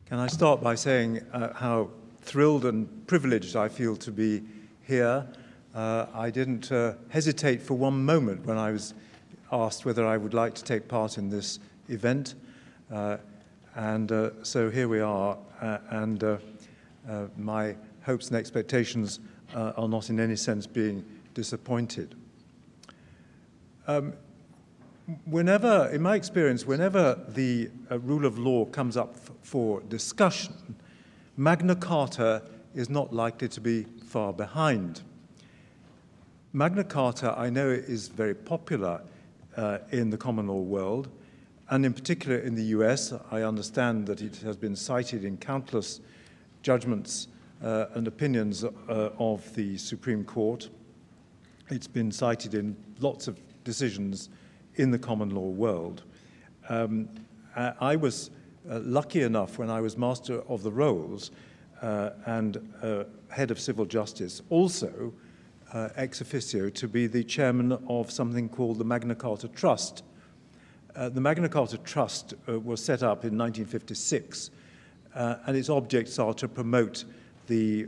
Can I start by saying how thrilled and privileged I feel to be here. I didn't hesitate for one moment when I was asked whether I would like to take part in this event. So here we are, and my hopes and expectations are not in any sense being disappointed. In my experience, whenever the rule of law comes up for discussion, Magna Carta is not likely to be far behind. Magna Carta, I know, is very popular in the common law world, and in particular in the US. I understand that it has been cited in countless judgments and opinions of the Supreme Court. It's been cited in lots of decisions in the common law world. I was lucky enough when I was Master of the Rolls and Head of Civil Justice, also ex officio, to be the chairman of something called the Magna Carta Trust. The Magna Carta Trust was set up in 1956, and its objects are to promote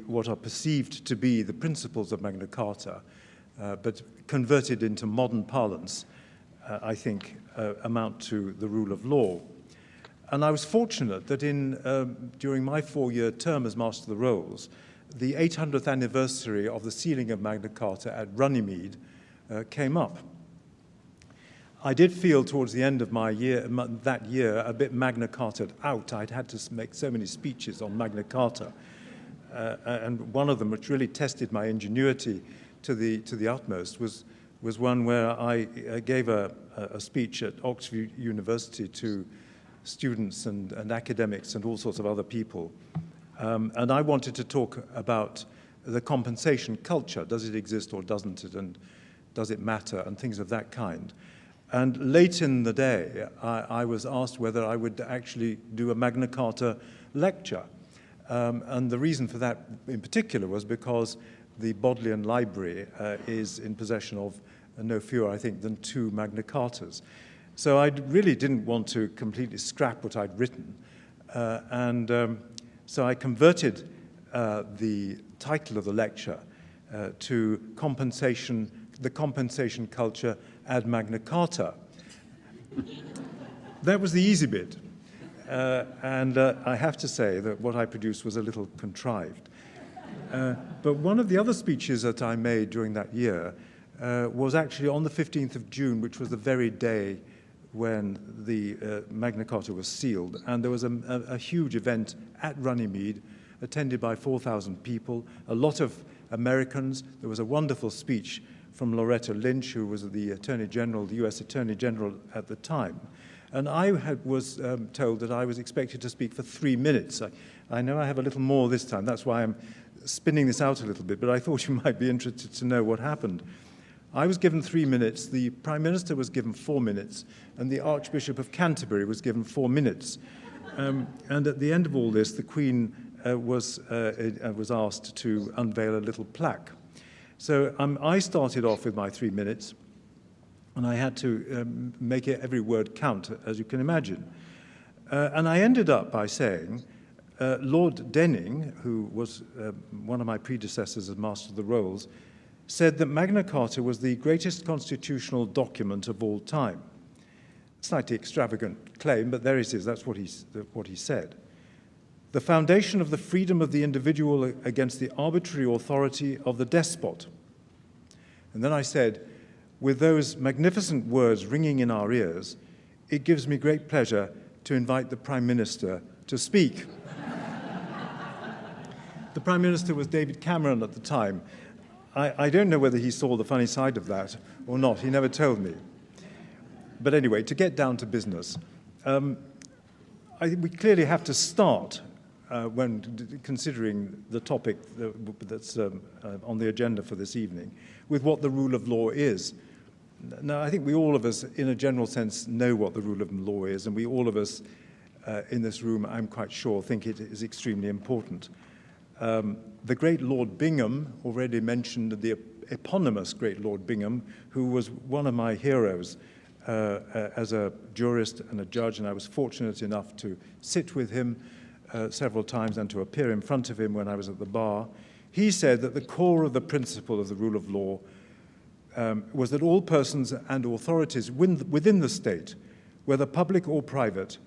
what are perceived to be the principles of Magna Carta, but converted into modern parlance, I think, amount to the rule of law. And I was fortunate that during my 4-year term as Master of the Rolls, the 800th anniversary of the sealing of Magna Carta at Runnymede came up. I did feel towards the end of that year a bit Magna Carta'd out. I'd had to make so many speeches on Magna Carta, and one of them, which really tested my ingenuity to the utmost, was one where I gave a speech at Oxford University to students and academics and all sorts of other people, And I wanted to talk about the compensation culture. Does it exist or doesn't it? And does it matter? And things of that kind. And late in the day, I was asked whether I would actually do a Magna Carta lecture. And the reason for that in particular was because the Bodleian Library is in possession of no fewer, I think, than 2 Magna Cartas. So I really didn't want to completely scrap what I'd written. So I converted the title of the lecture to the compensation culture ad Magna Carta. That was the easy bit. I have to say that what I produced was a little contrived. But one of the other speeches that I made during that year was actually on the 15th of June, which was the very day when the Magna Carta was sealed. And there was a huge event at Runnymede, attended by 4,000 people, a lot of Americans. There was a wonderful speech from Loretta Lynch, who was the Attorney General, the US Attorney General at the time. And I was told that I was expected to speak for 3 minutes. I know I have a little more this time. That's why I'm spinning this out a little bit, but I thought you might be interested to know what happened. I was given 3 minutes, the Prime Minister was given 4 minutes, and the Archbishop of Canterbury was given 4 minutes. And at the end of all this, the Queen was asked to unveil a little plaque. So I started off with my 3 minutes, and I had to make every word count, as you can imagine. And I ended up by saying, Lord Denning, who was one of my predecessors as Master of the Rolls, said that Magna Carta was the greatest constitutional document of all time. Slightly extravagant claim, but there it is. That's what he said. The foundation of the freedom of the individual against the arbitrary authority of the despot. And then I said, with those magnificent words ringing in our ears, it gives me great pleasure to invite the Prime Minister to speak. The Prime Minister was David Cameron at the time. I don't know whether he saw the funny side of that or not. He never told me. But anyway, to get down to business, we clearly have to start when considering the topic that's on the agenda for this evening with what the rule of law is. Now, I think we all of us, in a general sense, know what the rule of law is, and we all of us in this room, I'm quite sure, think it is extremely important. The great Lord Bingham already mentioned the eponymous great Lord Bingham, who was one of my heroes as a jurist and a judge, and I was fortunate enough to sit with him several times and to appear in front of him when I was at the bar. He said that the core of the principle of the rule of law was that all persons and authorities within the state, whether public or private,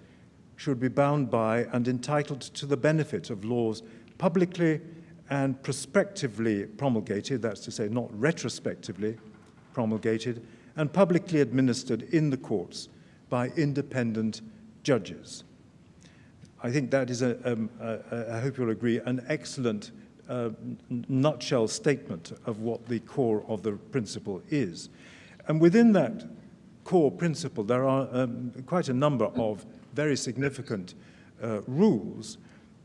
should be bound by and entitled to the benefit of laws publicly and prospectively promulgated, that's to say not retrospectively promulgated, and publicly administered in the courts by independent judges. I think that is, I hope you'll agree, an excellent nutshell statement of what the core of the principle is. And within that core principle, there are quite a number of very significant rules.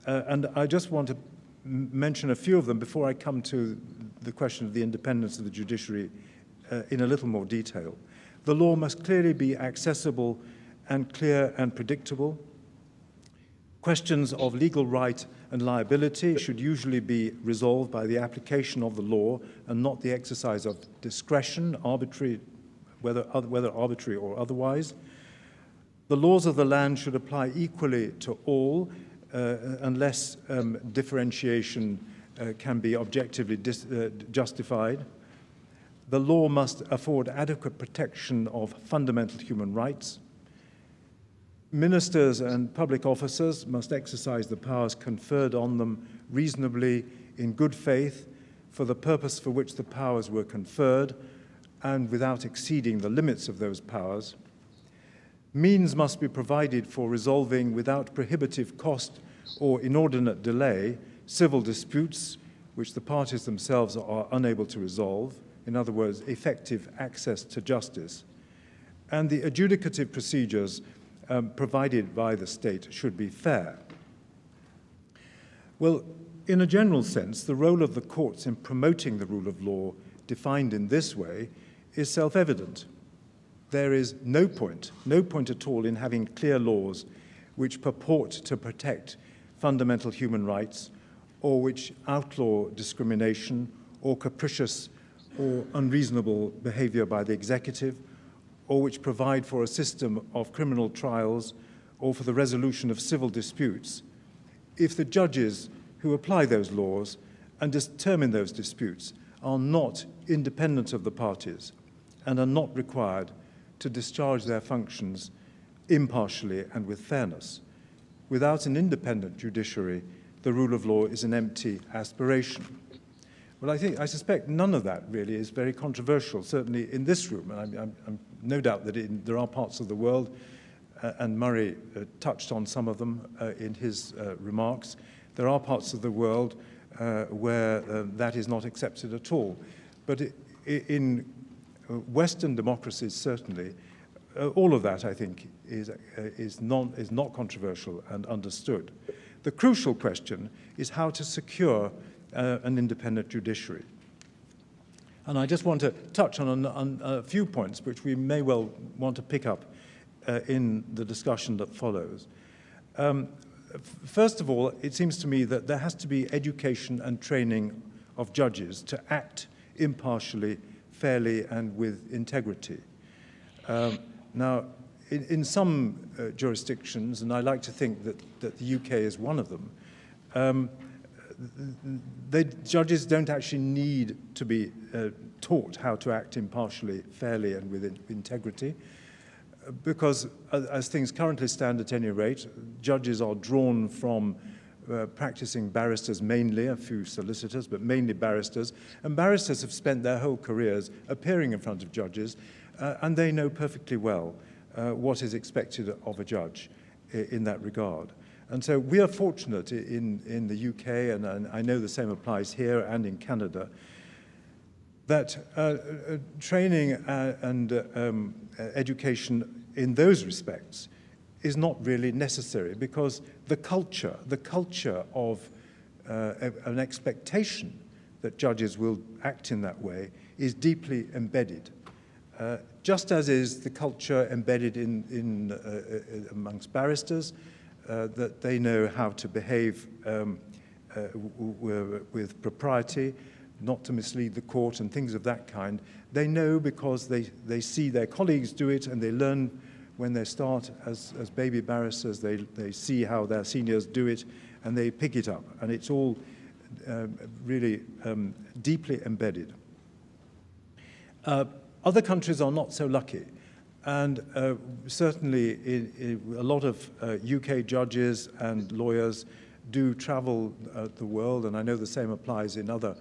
And I just want to mention a few of them before I come to the question of the independence of the judiciary in a little more detail. The law must clearly be accessible and clear and predictable. Questions of legal right and liability should usually be resolved by the application of the law and not the exercise of discretion, arbitrary, whether arbitrary or otherwise. The laws of the land should apply equally to all, unless differentiation can be objectively justified. The law must afford adequate protection of fundamental human rights. Ministers and public officers must exercise the powers conferred on them reasonably in good faith for the purpose for which the powers were conferred and without exceeding the limits of those powers. Means must be provided for resolving without prohibitive cost or inordinate delay civil disputes which the parties themselves are unable to resolve, in other words, effective access to justice. And the adjudicative procedures provided by the state should be fair. Well, in a general sense, the role of the courts in promoting the rule of law defined in this way is self-evident. There is no point at all in having clear laws which purport to protect fundamental human rights or which outlaw discrimination or capricious or unreasonable behavior by the executive, or which provide for a system of criminal trials or for the resolution of civil disputes, if the judges who apply those laws and determine those disputes are not independent of the parties and are not required to discharge their functions impartially and with fairness. Without an independent judiciary, the rule of law is an empty aspiration. Well, I suspect none of that really is very controversial, certainly in this room. And I'm no doubt that there are parts of the world, and Murray touched on some of them in his remarks, there are parts of the world where that is not accepted at all. But in Western democracies, certainly, all of that, I think, is not controversial and understood. The crucial question is how to secure an independent judiciary. And I just want to touch on a few points which we may well want to pick up in the discussion that follows. First of all, it seems to me that there has to be education and training of judges to act impartially, fairly, and with integrity. Now, in some jurisdictions, and I like to think that the UK is one of them, judges don't actually need to be taught how to act impartially, fairly, and with integrity, because as things currently stand at any rate, judges are drawn from practicing barristers mainly, a few solicitors, but mainly barristers, and barristers have spent their whole careers appearing in front of judges, and they know perfectly well what is expected of a judge in that regard. And so we are fortunate in the UK, and I know the same applies here and in Canada, that training and education in those respects is not really necessary, because the culture of an expectation that judges will act in that way is deeply embedded. Just as is the culture embedded amongst barristers, that they know how to behave with propriety, not to mislead the court and things of that kind. They know because they see their colleagues do it, and they learn when they start as baby barristers. They see how their seniors do it, and they pick it up. And it's all really deeply embedded. Other countries are not so lucky. And certainly a lot of UK judges and lawyers do travel the world, and I know the same applies in other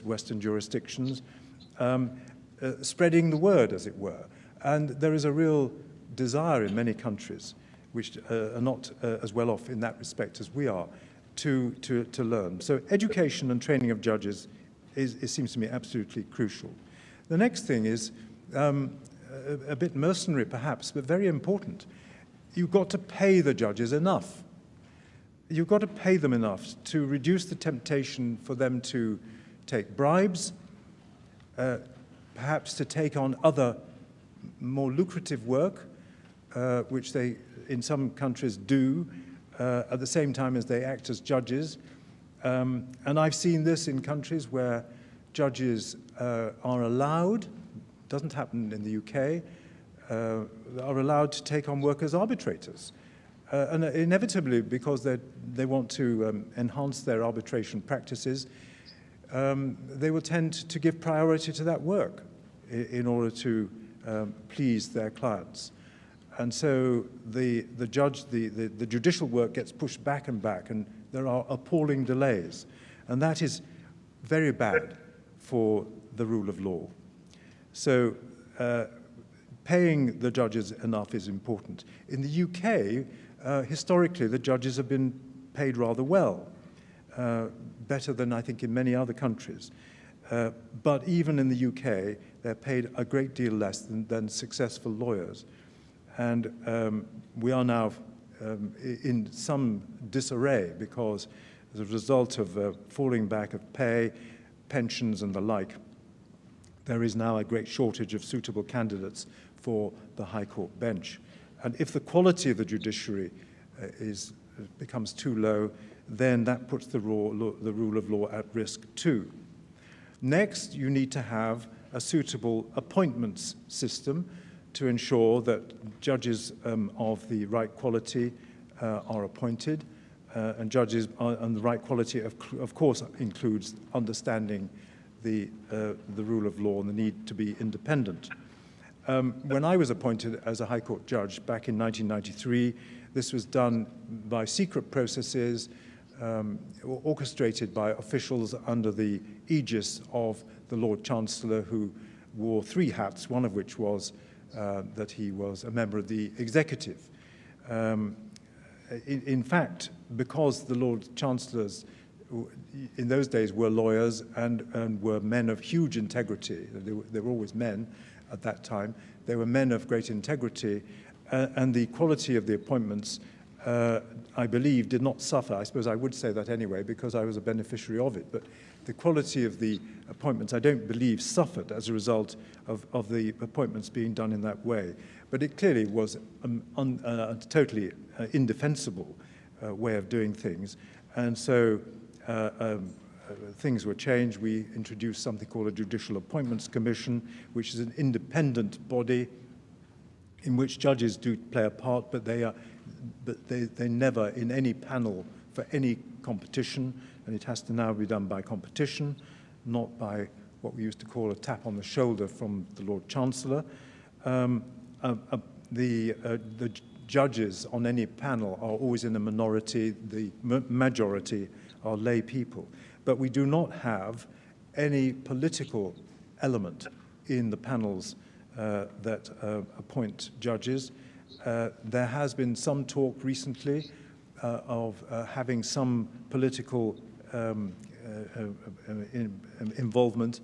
Western jurisdictions, spreading the word, as it were. And there is a real desire in many countries, which are not as well off in that respect as we are, to learn. So education and training of judges seems to me absolutely crucial. The next thing is a bit mercenary perhaps, but very important. You've got to pay the judges enough. You've got to pay them enough to reduce the temptation for them to take bribes, perhaps to take on other more lucrative work, which they in some countries do, at the same time as they act as judges. And I've seen this in countries where judges are allowed, doesn't happen in the UK, are allowed to take on work as arbitrators. And inevitably, because they want to enhance their arbitration practices, they will tend to give priority to that work in order to please their clients. And so the judicial work gets pushed back and back, and there are appalling delays. And that is very bad for the rule of law. So paying the judges enough is important. In the UK, historically, the judges have been paid rather well, better than I think in many other countries. But even in the UK, they're paid a great deal less than successful lawyers. And we are now in some disarray because as a result of falling back of pay, pensions and the like, there is now a great shortage of suitable candidates for the High Court bench. And if the quality of the judiciary becomes too low, then that puts the rule of law at risk too. Next, you need to have a suitable appointments system to ensure that judges of the right quality are appointed, and judges and the right quality, of course, includes understanding the rule of law and the need to be independent. When I was appointed as a High Court judge back in 1993, this was done by secret processes, orchestrated by officials under the aegis of the Lord Chancellor, who wore 3 hats, one of which was that he was a member of the executive. In fact, because the Lord Chancellors in those days were lawyers and were men of huge integrity, they were always men at that time, they were men of great integrity, and the quality of the appointments, I believe, did not suffer. I suppose I would say that anyway because I was a beneficiary of it, but the quality of the appointments, I don't believe, suffered as a result of the appointments being done in that way. But it clearly was a totally indefensible way of doing things. And so things were changed. We introduced something called a Judicial Appointments Commission, which is an independent body in which judges do play a part, but they never in any panel for any competition, and it has to now be done by competition, not by what we used to call a tap on the shoulder from the Lord Chancellor. The judges on any panel are always in a minority. The majority are lay people. But we do not have any political element in the panels that appoint judges. There has been some talk recently of having some political involvement,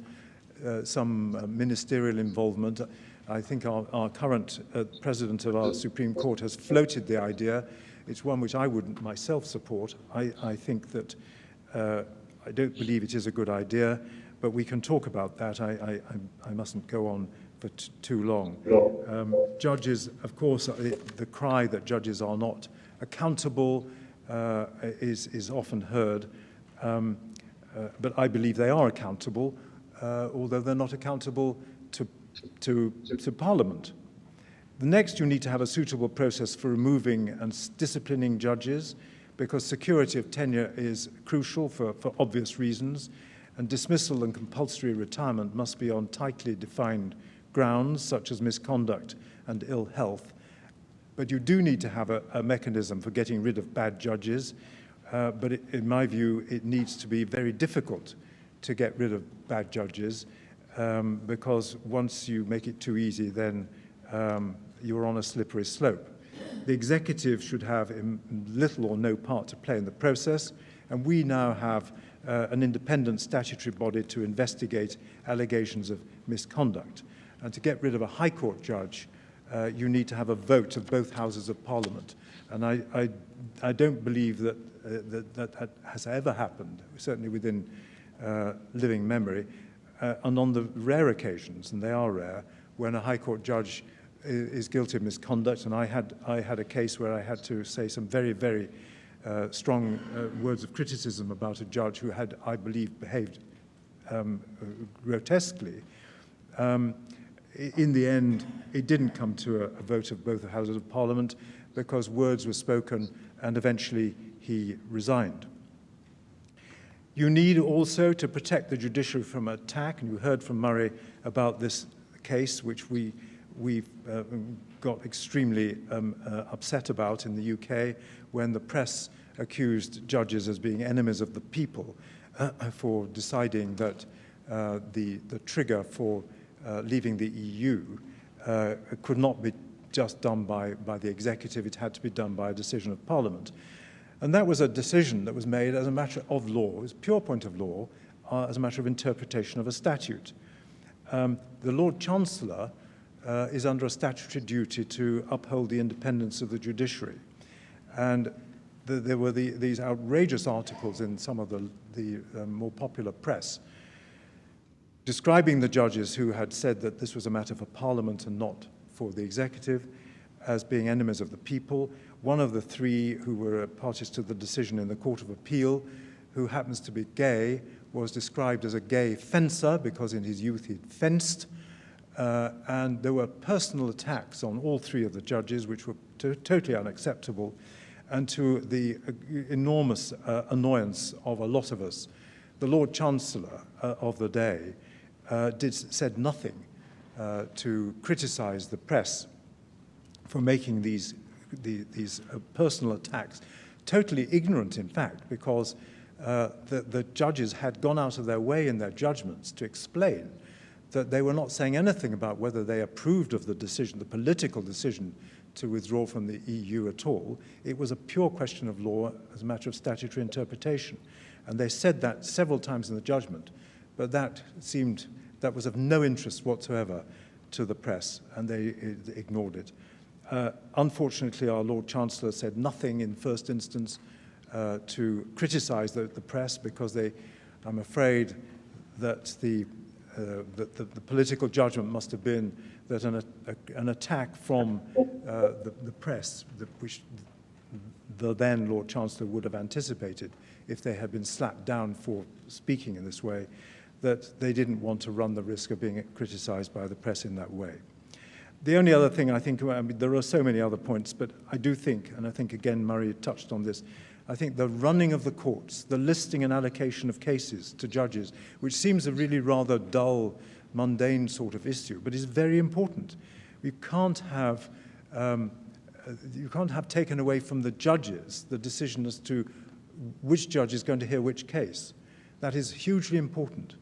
some ministerial involvement. I think our current president of our Supreme Court has floated the idea. It's one which I wouldn't myself support. I think that I don't believe it is a good idea, but we can talk about that. I mustn't go on for too long. Judges, of course, the cry that judges are not accountable is often heard, but I believe they are accountable, although they're not accountable to Parliament. The next, you need to have a suitable process for removing and disciplining judges, because security of tenure is crucial for obvious reasons, and dismissal and compulsory retirement must be on tightly defined grounds, such as misconduct and ill health. But you do need to have a mechanism for getting rid of bad judges, but in my view, it needs to be very difficult to get rid of bad judges, because once you make it too easy, then you're on a slippery slope. The executive should have little or no part to play in the process, and we now have an independent statutory body to investigate allegations of misconduct. And to get rid of a High Court judge, you need to have a vote of both Houses of Parliament. And I don't believe that has ever happened, certainly within living memory. And on the rare occasions, and they are rare, when a High Court judge is guilty of misconduct, and I had a case where I had to say some very, very strong words of criticism about a judge who had, I believe, behaved grotesquely. In the end, it didn't come to a vote of both the Houses of Parliament because words were spoken and eventually he resigned. You need also to protect the judiciary from attack, and you heard from Murray about this case, which we've got extremely upset about in the UK when the press accused judges as being enemies of the people for deciding that the trigger for leaving the EU could not be just done by the executive, it had to be done by a decision of Parliament. And that was a decision that was made as a matter of law, it was pure point of law, as a matter of interpretation of a statute. The Lord Chancellor is under a statutory duty to uphold the independence of the judiciary. And there were these outrageous articles in some of the more popular press describing the judges who had said that this was a matter for Parliament and not for the executive as being enemies of the people. One of the three who were parties to the decision in the Court of Appeal, who happens to be gay, was described as a gay fencer because in his youth he'd fenced. And there were personal attacks on all three of the judges, which were totally unacceptable, and to the enormous annoyance of a lot of us. The Lord Chancellor of the day said nothing to criticize the press for making these personal attacks, totally ignorant, in fact, because the judges had gone out of their way in their judgments to explain that they were not saying anything about whether they approved of the decision, the political decision to withdraw from the EU at all. It was a pure question of law as a matter of statutory interpretation. And they said that several times in the judgment, but that was of no interest whatsoever to the press, and they ignored it. Unfortunately, our Lord Chancellor said nothing in first instance to criticize the press, because I'm afraid that the political judgment must have been that an attack from the press, which the then Lord Chancellor would have anticipated if they had been slapped down for speaking in this way, that they didn't want to run the risk of being criticized by the press in that way. The only other thing I think, there are so many other points, but I do think, and I think again Murray touched on this, I think the running of the courts, the listing and allocation of cases to judges, which seems a really rather dull, mundane sort of issue, but is very important. You can't have taken away from the judges the decision as to which judge is going to hear which case. That is hugely important,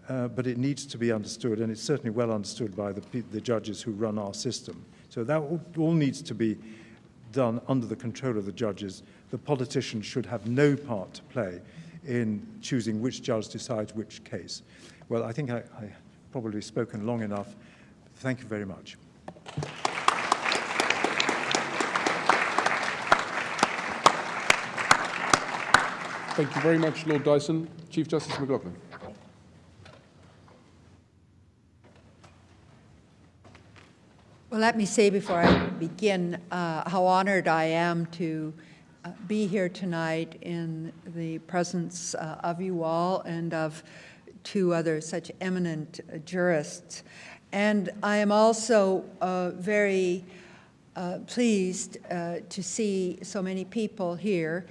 but it needs to be understood, and it's certainly well understood by the judges who run our system. So that all needs to be done under the control of the judges. The politicians should have no part to play in choosing which judge decides which case. Well, I think I probably spoken long enough. Thank you very much. Thank you very much, Lord Dyson. Chief Justice McLaughlin. Well, let me say before I begin how honored I am to be here tonight in the presence of you all and of two other such eminent jurists. And I am also very pleased to see so many people here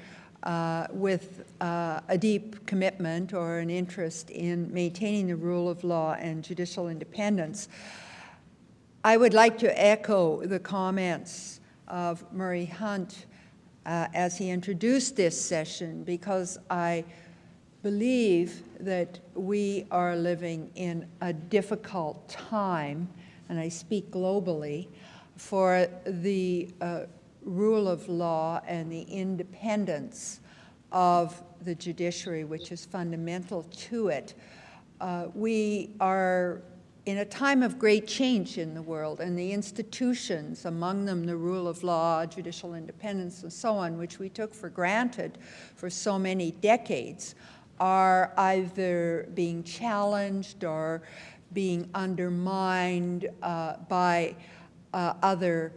with a deep commitment or an interest in maintaining the rule of law and judicial independence. I would like to echo the comments of Murray Hunt as he introduced this session, because I believe that we are living in a difficult time, and I speak globally, for the rule of law and the independence of the judiciary, which is fundamental to it. We are in a time of great change in the world, and the institutions, among them the rule of law, judicial independence, and so on, which we took for granted for so many decades, are either being challenged or being undermined by other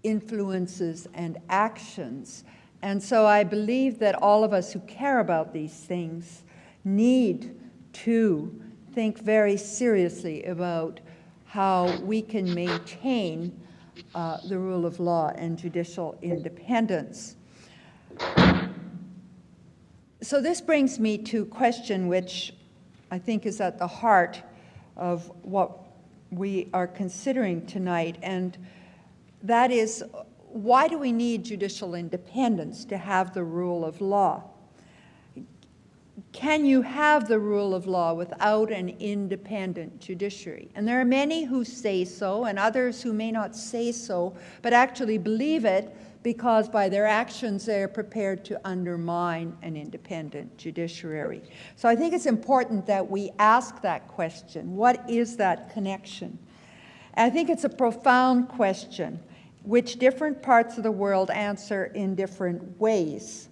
influences and actions. And so I believe that all of us who care about these things need to think very seriously about how we can maintain the rule of law and judicial independence. So this brings me to a question which I think is at the heart of what we are considering tonight, and that is, why do we need judicial independence to have the rule of law? Can you have the rule of law without an independent judiciary? And there are many who say so, and others who may not say so, but actually believe it, because by their actions they are prepared to undermine an independent judiciary. So I think it's important that we ask that question. What is that connection? And I think it's a profound question, which different parts of the world answer in different ways.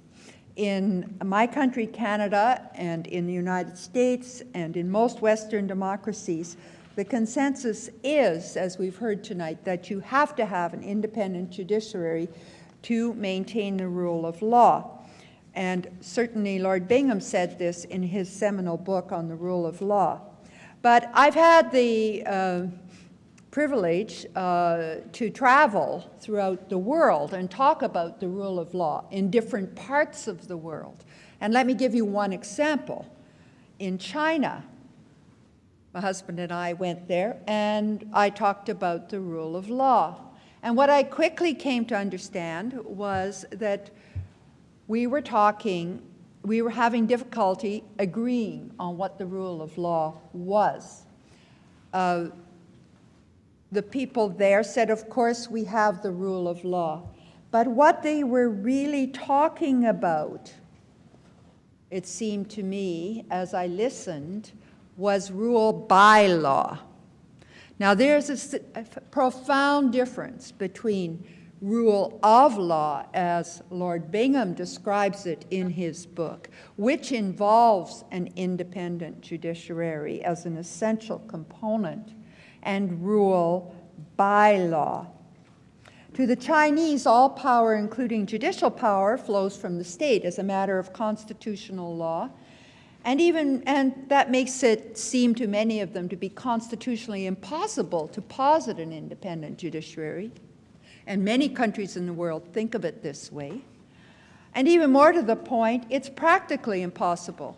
In my country, Canada, and in the United States, and in most Western democracies, the consensus is, as we've heard tonight, that you have to have an independent judiciary to maintain the rule of law. And certainly Lord Bingham said this in his seminal book on the rule of law. But I've had the privilege to travel throughout the world and talk about the rule of law in different parts of the world. And let me give you one example. In China, my husband and I went there, and I talked about the rule of law. And what I quickly came to understand was that we were having difficulty agreeing on what the rule of law was. The people there said, of course, we have the rule of law. But what they were really talking about, it seemed to me, as I listened, was rule by law. Now, there's a profound difference between rule of law, as Lord Bingham describes it in his book, which involves an independent judiciary as an essential component, and rule by law. To the Chinese, all power, including judicial power, flows from the state as a matter of constitutional law. And that makes it seem to many of them to be constitutionally impossible to posit an independent judiciary. And many countries in the world think of it this way. And even more to the point, it's practically impossible.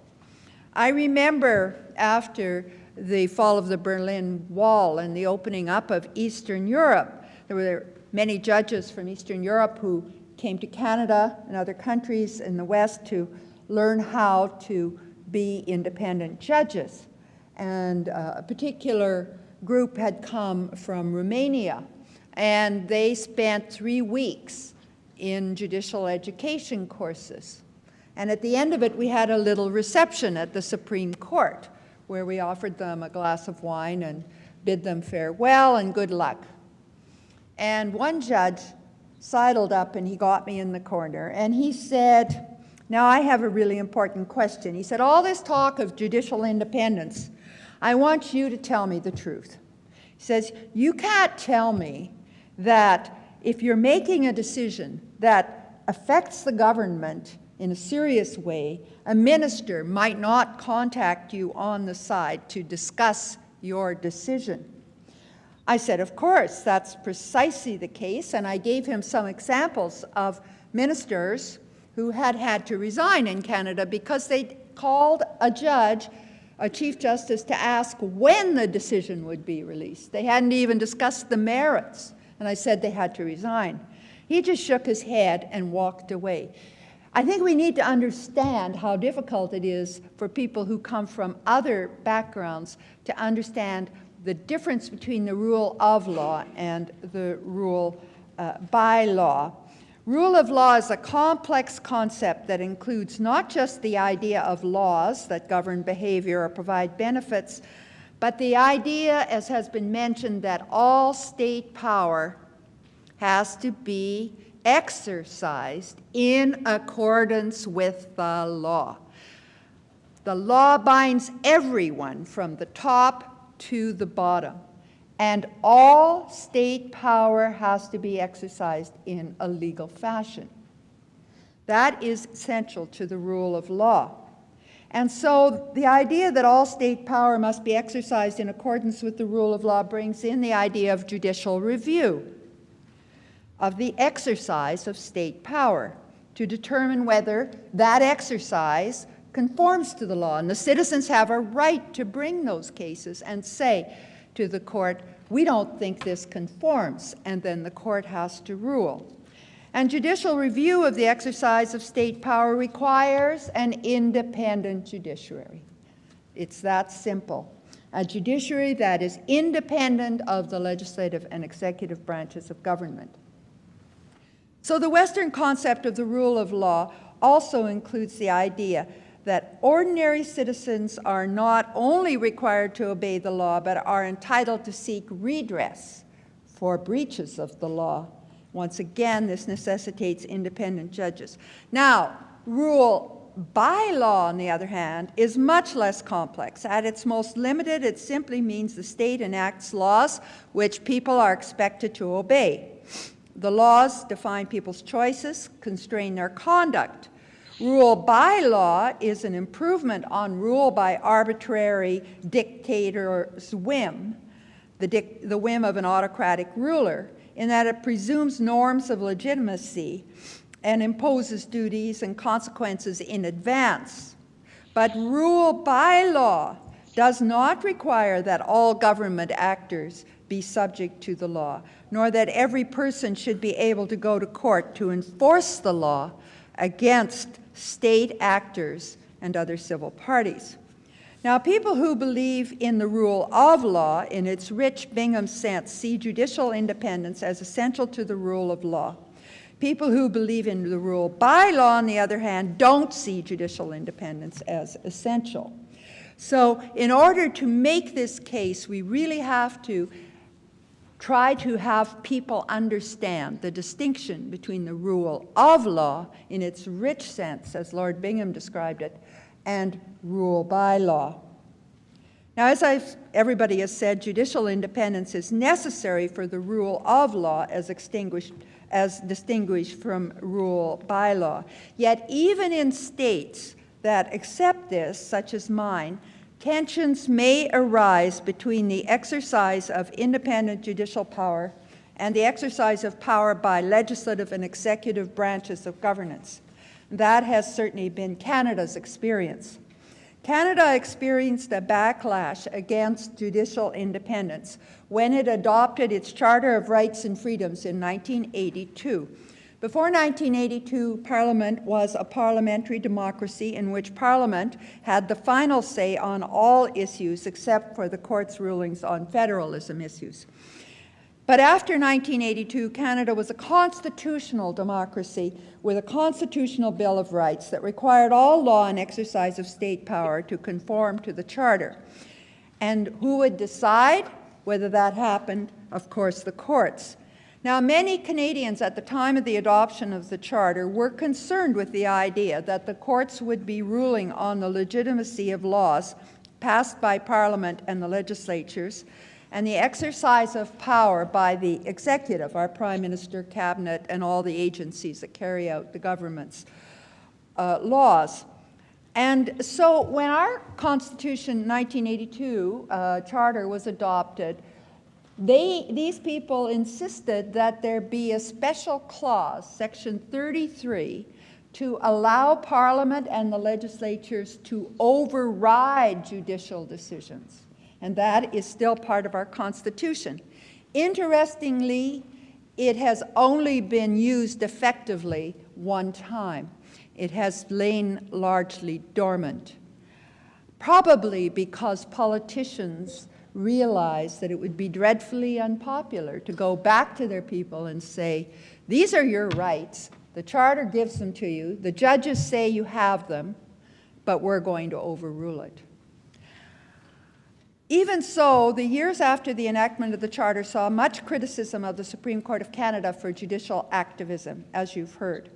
I remember after the fall of the Berlin Wall and the opening up of Eastern Europe, there were many judges from Eastern Europe who came to Canada and other countries in the West to learn how to be independent judges. And a particular group had come from Romania, and they spent 3 weeks in judicial education courses. And at the end of it, we had a little reception at the Supreme Court, where we offered them a glass of wine and bid them farewell and good luck. And one judge sidled up and he got me in the corner and he said, now I have a really important question. He said, all this talk of judicial independence, I want you to tell me the truth. He says, you can't tell me that if you're making a decision that affects the government in a serious way, a minister might not contact you on the side to discuss your decision. I said, of course, that's precisely the case, and I gave him some examples of ministers who had had to resign in Canada because they called a judge, a Chief Justice, to ask when the decision would be released. They hadn't even discussed the merits, and I said they had to resign. He just shook his head and walked away. I think we need to understand how difficult it is for people who come from other backgrounds to understand the difference between the rule of law and the rule by law. Rule of law is a complex concept that includes not just the idea of laws that govern behavior or provide benefits, but the idea, as has been mentioned, that all state power has to be exercised in accordance with the law. The law binds everyone from the top to the bottom, and all state power has to be exercised in a legal fashion. That is essential to the rule of law. And so the idea that all state power must be exercised in accordance with the rule of law brings in the idea of judicial review of the exercise of state power to determine whether that exercise conforms to the law. And the citizens have a right to bring those cases and say to the court, we don't think this conforms, and then the court has to rule. And judicial review of the exercise of state power requires an independent judiciary. It's that simple. A judiciary that is independent of the legislative and executive branches of government. So the Western concept of the rule of law also includes the idea that ordinary citizens are not only required to obey the law, but are entitled to seek redress for breaches of the law Once again, this necessitates independent judges. Now, rule by law, on the other hand, is much less complex. At its most limited, it simply means the state enacts laws which people are expected to obey. The laws define people's choices, constrain their conduct. Rule by law is an improvement on rule by arbitrary dictator's whim, the whim of an autocratic ruler, in that it presumes norms of legitimacy and imposes duties and consequences in advance. But rule by law does not require that all government actors be subject to the law, nor that every person should be able to go to court to enforce the law against state actors and other civil parties. Now, people who believe in the rule of law in its rich Bingham sense see judicial independence as essential to the rule of law. People who believe in the rule by law, on the other hand, don't see judicial independence as essential. So in order to make this case, we really have to try to have people understand the distinction between the rule of law in its rich sense, as Lord Bingham described it, and rule by law. Now, as everybody has said, judicial independence is necessary for the rule of law as distinguished from rule by law. Yet even in states that accept this, such as mine, tensions may arise between the exercise of independent judicial power and the exercise of power by legislative and executive branches of governance. That has certainly been Canada's experience. Canada experienced a backlash against judicial independence when it adopted its Charter of Rights and Freedoms in 1982. Before 1982, Parliament was a parliamentary democracy in which Parliament had the final say on all issues except for the court's rulings on federalism issues. But after 1982, Canada was a constitutional democracy with a constitutional Bill of Rights that required all law and exercise of state power to conform to the Charter. And who would decide whether that happened? Of course, the courts. Now, many Canadians at the time of the adoption of the Charter were concerned with the idea that the courts would be ruling on the legitimacy of laws passed by Parliament and the legislatures, and the exercise of power by the executive, our Prime Minister, Cabinet, and all the agencies that carry out the government's laws. And so when our Constitution 1982 Charter was adopted, these people insisted that there be a special clause, Section 33, to allow Parliament and the legislatures to override judicial decisions. And that is still part of our Constitution. Interestingly, it has only been used effectively one time. It has lain largely dormant, probably because politicians realized that it would be dreadfully unpopular to go back to their people and say, these are your rights, the Charter gives them to you, the judges say you have them, but we're going to overrule it. Even so, the years after the enactment of the Charter saw much criticism of the Supreme Court of Canada for judicial activism, as you've heard,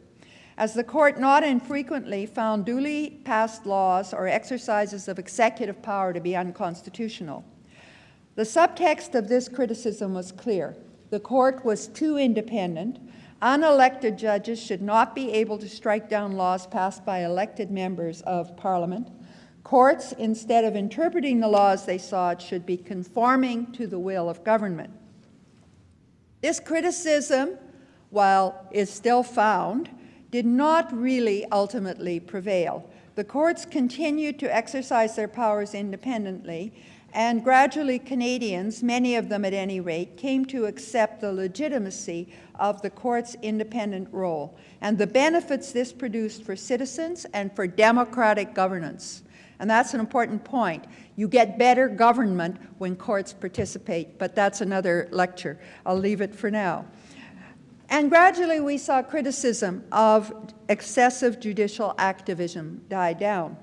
as the court not infrequently found duly passed laws or exercises of executive power to be unconstitutional. The subtext of this criticism was clear. The court was too independent. Unelected judges should not be able to strike down laws passed by elected members of Parliament. Courts, instead of interpreting the laws they sought, should be conforming to the will of government. This criticism, while is still found, did not really ultimately prevail. The courts continued to exercise their powers independently, and gradually Canadians, many of them at any rate, came to accept the legitimacy of the court's independent role and the benefits this produced for citizens and for democratic governance. And that's an important point. You get better government when courts participate, but that's another lecture. I'll leave it for now. And gradually we saw criticism of excessive judicial activism die down.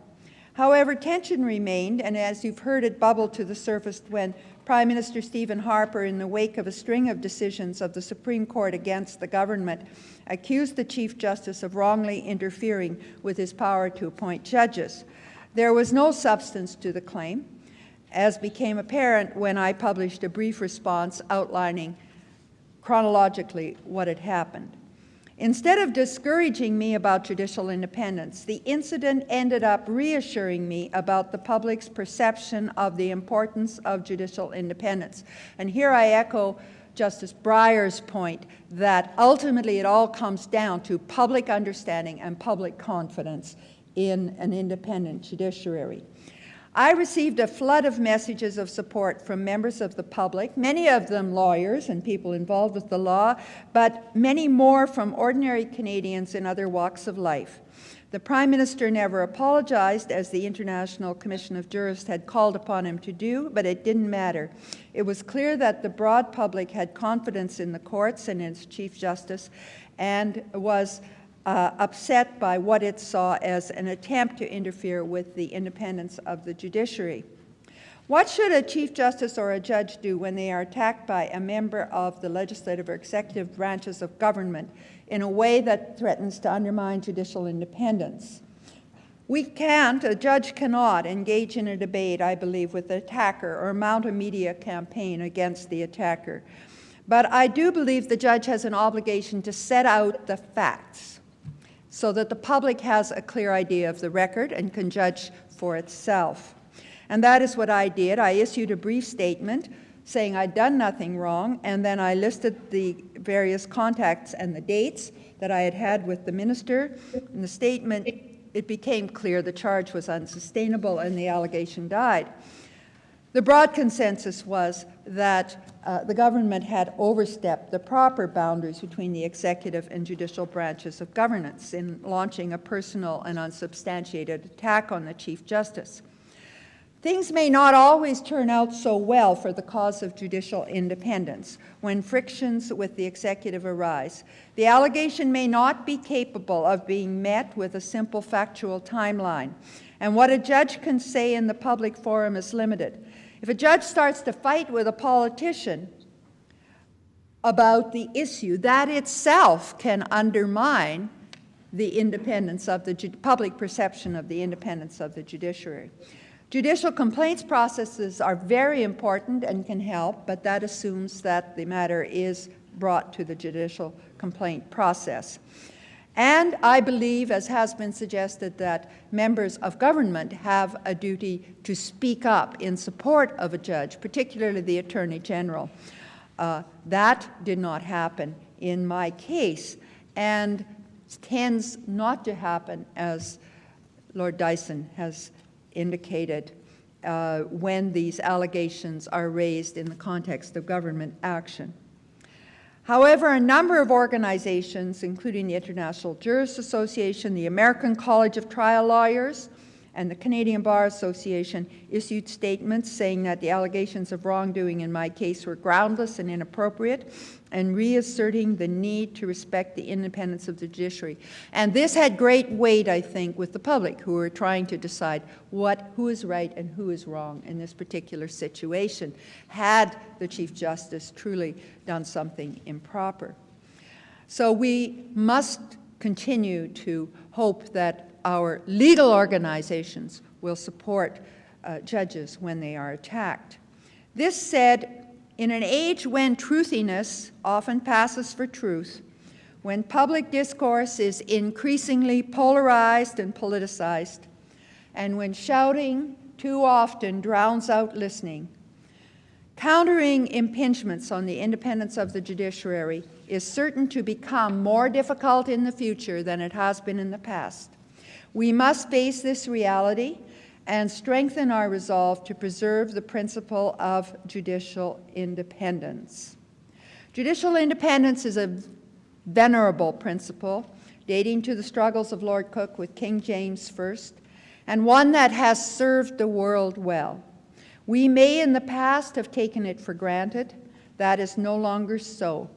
However, tension remained, and as you've heard, it bubbled to the surface when Prime Minister Stephen Harper, in the wake of a string of decisions of the Supreme Court against the government, accused the Chief Justice of wrongly interfering with his power to appoint judges. There was no substance to the claim, as became apparent when I published a brief response outlining chronologically what had happened. Instead of discouraging me about judicial independence, the incident ended up reassuring me about the public's perception of the importance of judicial independence. And here I echo Justice Breyer's point that ultimately it all comes down to public understanding and public confidence in an independent judiciary. I received a flood of messages of support from members of the public, many of them lawyers and people involved with the law, but many more from ordinary Canadians in other walks of life. The Prime Minister never apologized, as the International Commission of Jurists had called upon him to do, but it didn't matter. It was clear that the broad public had confidence in the courts and in its Chief Justice, and was upset by what it saw as an attempt to interfere with the independence of the judiciary. What should a Chief Justice or a judge do when they are attacked by a member of the legislative or executive branches of government in a way that threatens to undermine judicial independence? A judge cannot engage in a debate, I believe, with the attacker or mount a media campaign against the attacker. But I do believe the judge has an obligation to set out the facts, so that the public has a clear idea of the record and can judge for itself. And that is what I did. I issued a brief statement saying I'd done nothing wrong, and then I listed the various contacts and the dates that I had had with the minister. In the statement, it became clear the charge was unsustainable and the allegation died. The broad consensus was that the government had overstepped the proper boundaries between the executive and judicial branches of governance in launching a personal and unsubstantiated attack on the Chief Justice. Things may not always turn out so well for the cause of judicial independence when frictions with the executive arise. The allegation may not be capable of being met with a simple factual timeline, and what a judge can say in the public forum is limited. If a judge starts to fight with a politician about the issue, that itself can undermine the independence of the public perception of the independence of the judiciary. Judicial complaints processes are very important and can help, but that assumes that the matter is brought to the judicial complaint process. And I believe, as has been suggested, that members of government have a duty to speak up in support of a judge, particularly the Attorney General. That did not happen in my case, and tends not to happen, as Lord Dyson has indicated, when these allegations are raised in the context of government action. However, a number of organizations, including the International Jurists Association, the American College of Trial Lawyers, and the Canadian Bar Association, issued statements saying that the allegations of wrongdoing in my case were groundless and inappropriate, and reasserting the need to respect the independence of the judiciary. And this had great weight, I think, with the public, who were trying to decide who is right and who is wrong in this particular situation, had the Chief Justice truly done something improper. So we must continue to hope that our legal organizations will support judges when they are attacked. This said, in an age when truthiness often passes for truth, when public discourse is increasingly polarized and politicized, and when shouting too often drowns out listening, countering impingements on the independence of the judiciary is certain to become more difficult in the future than it has been in the past. We must face this reality and strengthen our resolve to preserve the principle of judicial independence. Judicial independence is a venerable principle dating to the struggles of Lord Coke with King James I, and one that has served the world well. We may in the past have taken it for granted. That is no longer so.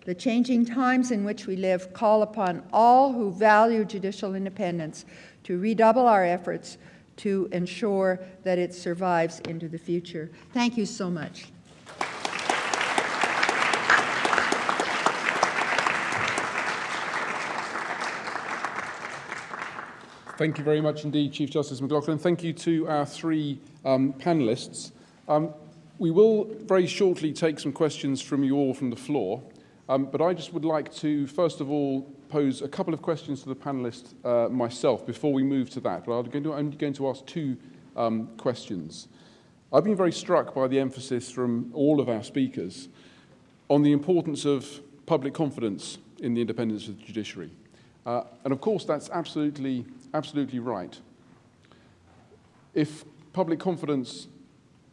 The changing times in which we live call upon all who value judicial independence to redouble our efforts to ensure that it survives into the future. Thank you so much. Thank you very much indeed, Chief Justice McLaughlin. Thank you to our three panellists. We will very shortly take some questions from you all from the floor, but I just would like to, first of all, pose a couple of questions to the panellists myself before we move to that. But I'm only going to ask two questions. I've been very struck by the emphasis from all of our speakers on the importance of public confidence in the independence of the judiciary. And of course, that's absolutely right. If public confidence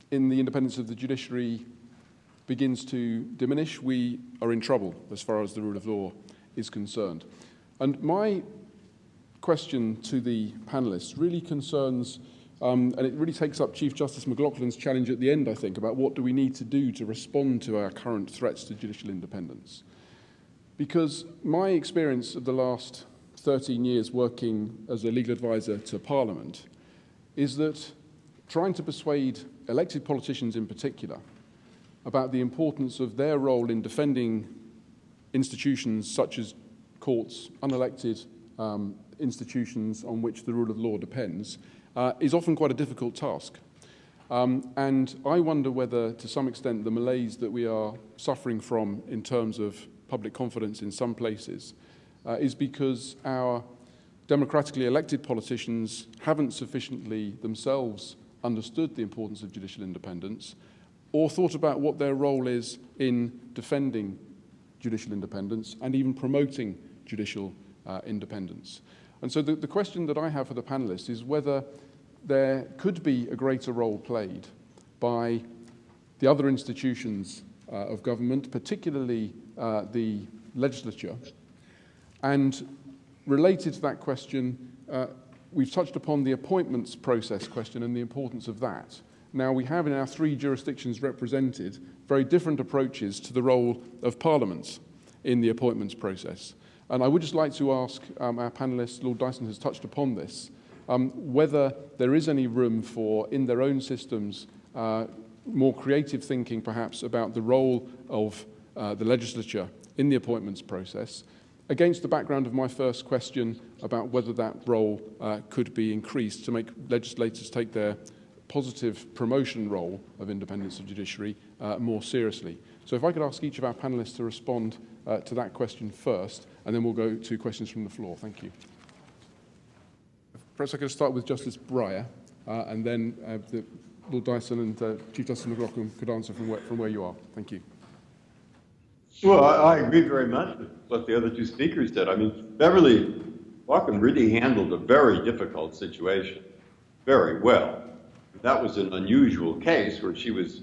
in the independence of the judiciary begins to diminish, we are in trouble as far as the rule of law is concerned. And my question to the panellists really concerns, and it really takes up Chief Justice McLaughlin's challenge at the end, I think, about what do we need to do to respond to our current threats to judicial independence. Because my experience of the last 13 years working as a legal advisor to Parliament is that trying to persuade elected politicians in particular about the importance of their role in defending institutions such as courts, unelected institutions on which the rule of law depends, is often quite a difficult task. And I wonder whether, to some extent, the malaise that we are suffering from in terms of public confidence in some places is because our democratically elected politicians haven't sufficiently themselves understood the importance of judicial independence or thought about what their role is in defending judicial independence and even promoting judicial independence. And so the question that I have for the panellists is whether there could be a greater role played by the other institutions of government, particularly the legislature. And related to that question, we've touched upon the appointments process question and the importance of that. Now, we have in our three jurisdictions represented very different approaches to the role of parliaments in the appointments process. And I would just like to ask our panellists, Lord Dyson has touched upon this, whether there is any room for, in their own systems, more creative thinking perhaps about the role of the legislature in the appointments process, against the background of my first question about whether that role could be increased to make legislators take their positive promotion role of independence of judiciary more seriously. So if I could ask each of our panellists to respond to that question first, and then we'll go to questions from the floor. Thank you. Perhaps I could start with Justice Breyer, and then Lord Dyson and Chief Justice McLaughlin could answer from where you are. Thank you. Well, I agree very much with what the other two speakers said. I mean, Beverly Walken really handled a very difficult situation very well. That was an unusual case where she was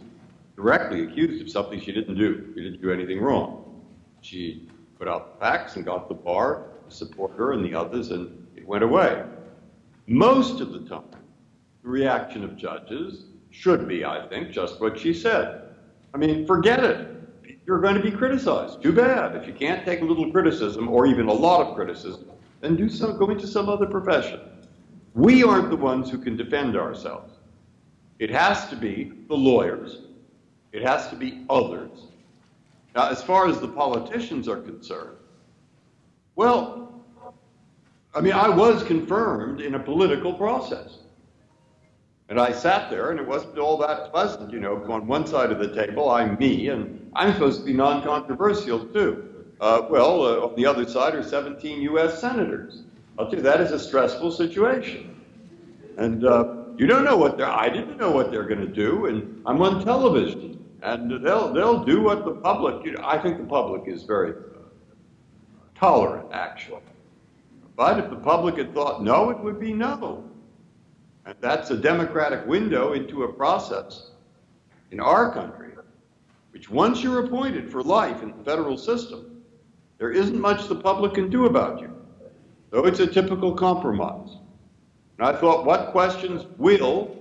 directly accused of something she didn't do. She didn't do anything wrong. She put out the facts and got the bar to support her and the others, and it went away. Most of the time, the reaction of judges should be, I think, just what she said. I mean, forget it. You're going to be criticized. Too bad. If you can't take a little criticism or even a lot of criticism, then go into some other profession. We aren't the ones who can defend ourselves. It has to be the lawyers. It has to be others. Now, as far as the politicians are concerned, well, I mean, I was confirmed in a political process. And I sat there, and it wasn't all that pleasant, you know. On one side of the table, I'm me, and I'm supposed to be non-controversial, too. On the other side are 17 U.S. senators. I'll tell you, that is a stressful situation. And you don't know I didn't know what they're going to do, and I'm on television. And they'll do what the public, I think the public is very tolerant, actually. But if the public had thought no, it would be no. And that's a democratic window into a process in our country, which once you're appointed for life in the federal system, there isn't much the public can do about you. So it's a typical compromise. And I thought, what questions will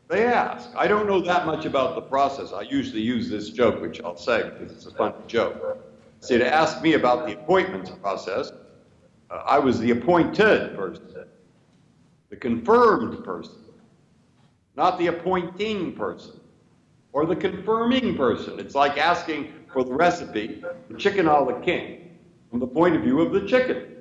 they ask? I don't know that much about the process. I usually use this joke, which I'll say because it's a funny joke. See, to ask me about the appointments process, I was the appointed person. The confirmed person, not the appointing person, or the confirming person. It's like asking for the recipe for chicken a la king from the point of view of the chicken.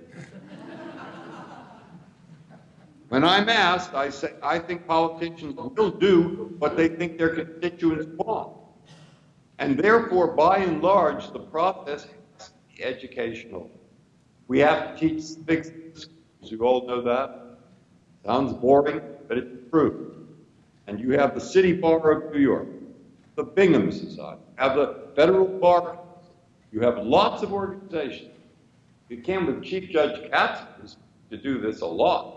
When I'm asked, I say, I think politicians will do what they think their constituents want. And therefore, by and large, the process has to be educational. We have to teach civics in schools. You all know that. Sounds boring, but it's true. And you have the City Bar of New York, the Bingham Society, you have the Federal Bar Council. You have lots of organizations. You can, with Chief Judge Katz, to do this a lot.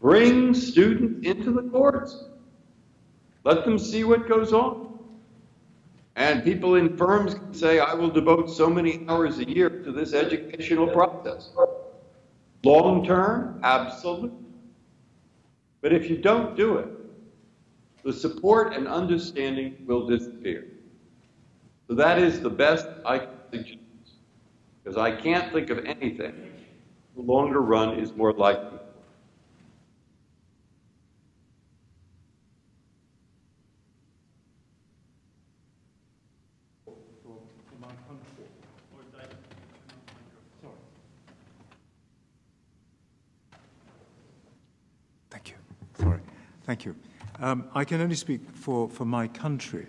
Bring students into the courts. Let them see what goes on. And people in firms can say, I will devote so many hours a year to this educational process. Long term, absolutely. But if you don't do it, the support and understanding will disappear. So that is the best I can suggest, because I can't think of anything the longer run is more likely. Thank you. Sorry. Thank you. I can only speak for my country,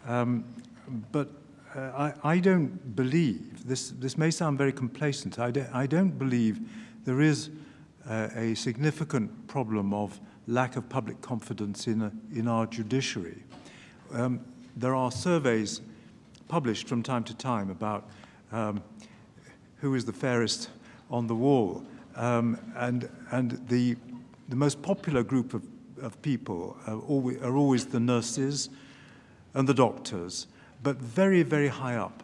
but I don't believe, this may sound very complacent, I don't believe there is a significant problem of lack of public confidence in our judiciary. There are surveys published from time to time about who is the fairest on the wall, and the most popular group of people are always the nurses and the doctors, but very, very high up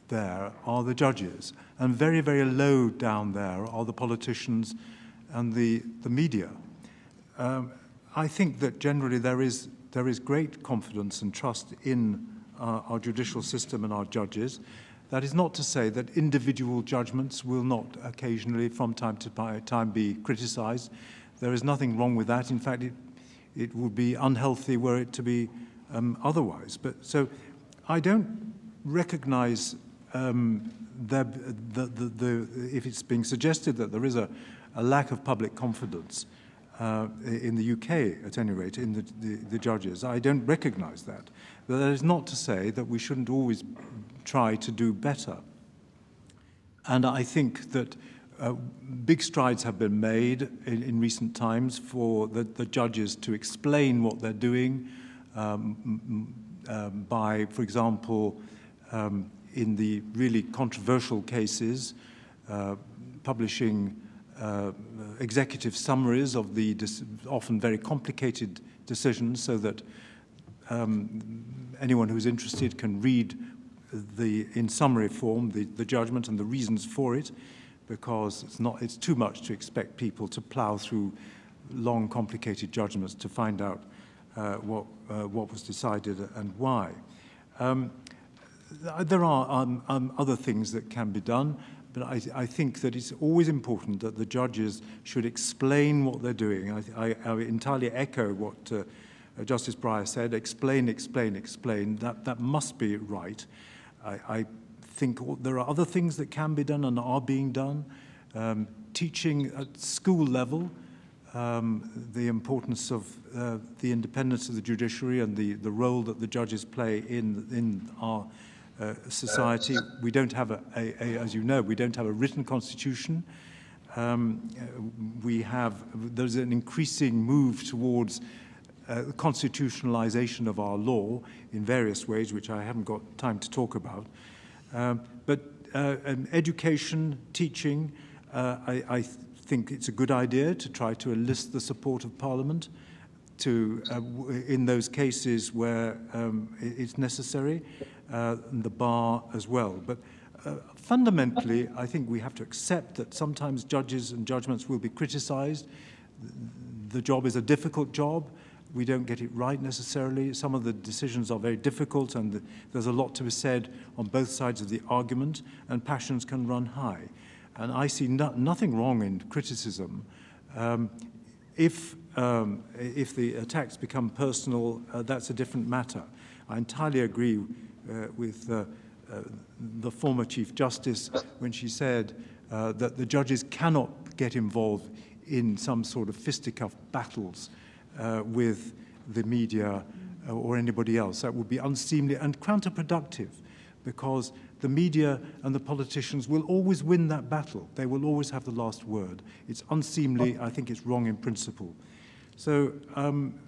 there are the judges, and very, very low down there are the politicians and the media. I think that generally there is great confidence and trust in our judicial system and our judges. That is not to say that individual judgments will not occasionally, from time to time, be criticized. There is nothing wrong with that. In fact, it would be unhealthy were it to be otherwise. But so I don't recognize if it's being suggested that there is a lack of public confidence in the UK, at any rate, in the judges. I don't recognize that. But that is not to say that we shouldn't always try to do better. And I think that big strides have been made in recent times for the judges to explain what they're doing by, for example, in the really controversial cases, publishing executive summaries of the often very complicated decisions so that anyone who's interested can read in summary form the judgment and the reasons for it, because it's too much to expect people to plow through long, complicated judgments to find out what was decided and why. There are other things that can be done, but I think that it's always important that the judges should explain what they're doing. I entirely echo what Justice Breyer said, explain, explain, explain. That must be right. I think there are other things that can be done and are being done. Teaching at school level, the importance of the independence of the judiciary and the role that the judges play in our society. We don't have as you know, we don't have a written constitution. There's an increasing move towards constitutionalization of our law in various ways, which I haven't got time to talk about. But education, teaching, I think it's a good idea to try to enlist the support of Parliament in those cases where it's necessary, and the bar as well. But fundamentally, I think we have to accept that sometimes judges and judgments will be criticized. The job is a difficult job. We don't get it right necessarily. Some of the decisions are very difficult, and there's a lot to be said on both sides of the argument, and passions can run high. And I see nothing wrong in criticism. If the attacks become personal, that's a different matter. I entirely agree with the former Chief Justice when she said that the judges cannot get involved in some sort of fisticuff battles with the media or anybody else. That would be unseemly and counterproductive, because the media and the politicians will always win that battle. They will always have the last word. It's unseemly. I think it's wrong in principle. So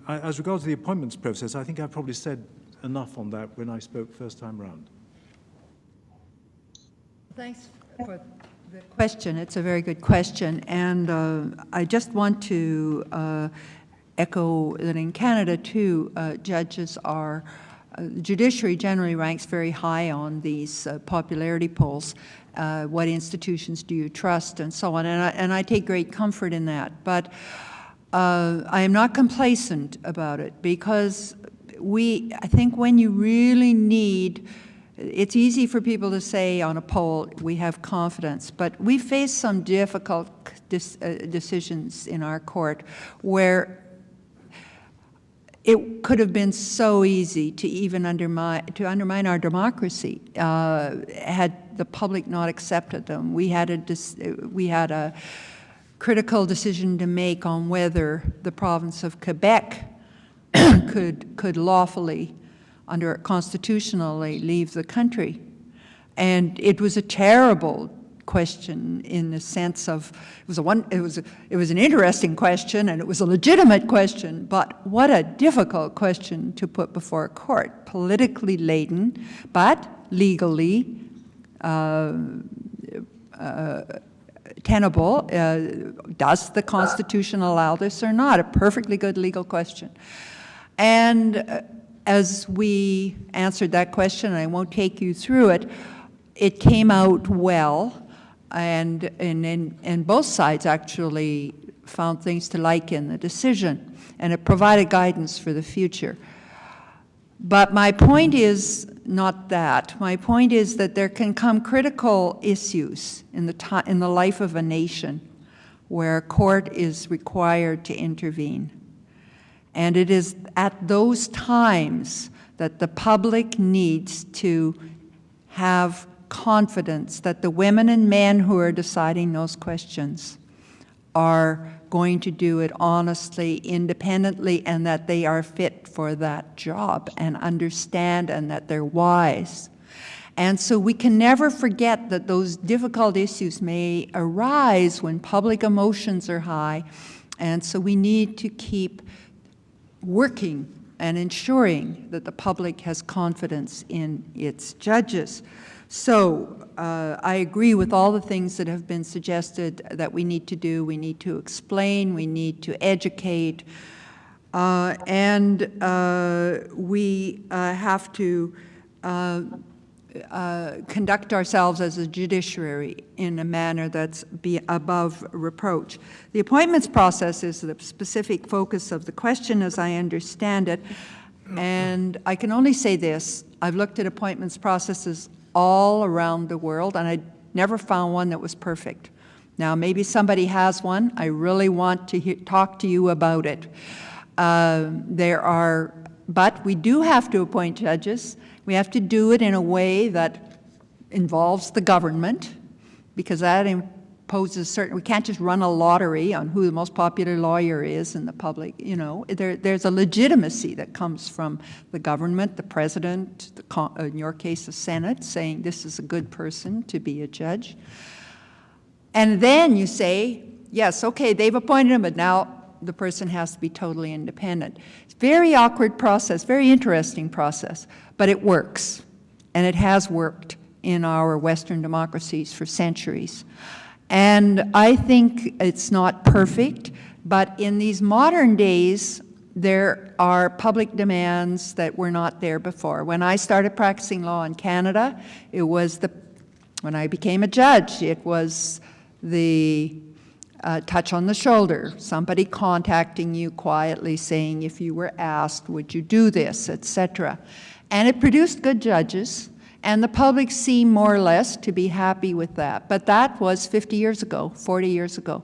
as regards to the appointments process, I think I probably said enough on that when I spoke first time round. Thanks for the question. It's a very good question. And I just want to echo that in Canada, too, judges are, the judiciary generally ranks very high on these popularity polls. What institutions do you trust, and so on. And I take great comfort in that. But I am not complacent about it, because I think when you really need, it's easy for people to say on a poll, we have confidence, but we face some difficult decisions in our court where it could have been so easy to even undermine our democracy had the public not accepted them. We had a critical decision to make on whether the province of Quebec could lawfully, constitutionally, leave the country. And it was a terrible question in the sense of, it was an interesting question and it was a legitimate question, but what a difficult question to put before a court. Politically laden, but legally tenable. Does the Constitution allow this or not? A perfectly good legal question. And as we answered that question, and I won't take you through it, it came out well, and both sides actually found things to like in the decision, and it provided guidance for the future. But my point is not that. My point is that there can come critical issues in the life of a nation where a court is required to intervene. And it is at those times that the public needs to have confidence that the women and men who are deciding those questions are going to do it honestly, independently, and that they are fit for that job and understand, and that they're wise. And so we can never forget that those difficult issues may arise when public emotions are high, and so we need to keep working and ensuring that the public has confidence in its judges. So I agree with all the things that have been suggested that we need to do. We need to explain, we need to educate, and we have to conduct ourselves as a judiciary in a manner that's above reproach. The appointments process is the specific focus of the question, as I understand it, and I can only say this. I've looked at appointments processes all around the world, and I never found one that was perfect. Now, maybe somebody has one. I really want to talk to you about it. But we do have to appoint judges. We have to do it in a way that involves the government, because that imposes certain, we can't just run a lottery on who the most popular lawyer is in the public. You know, there's a legitimacy that comes from the government, the president, in your case, the Senate, saying this is a good person to be a judge. And then you say, yes, okay, they've appointed him, but now the person has to be totally independent. It's a very awkward process, very interesting process, but it works, and it has worked in our Western democracies for centuries. And I think it's not perfect, but in these modern days, there are public demands that were not there before. When I started practicing law in Canada, it was when I became a judge, it was the touch on the shoulder, somebody contacting you quietly saying, if you were asked, would you do this, etc. And it produced good judges, and the public seemed more or less to be happy with that. But that was 50 years ago, 40 years ago.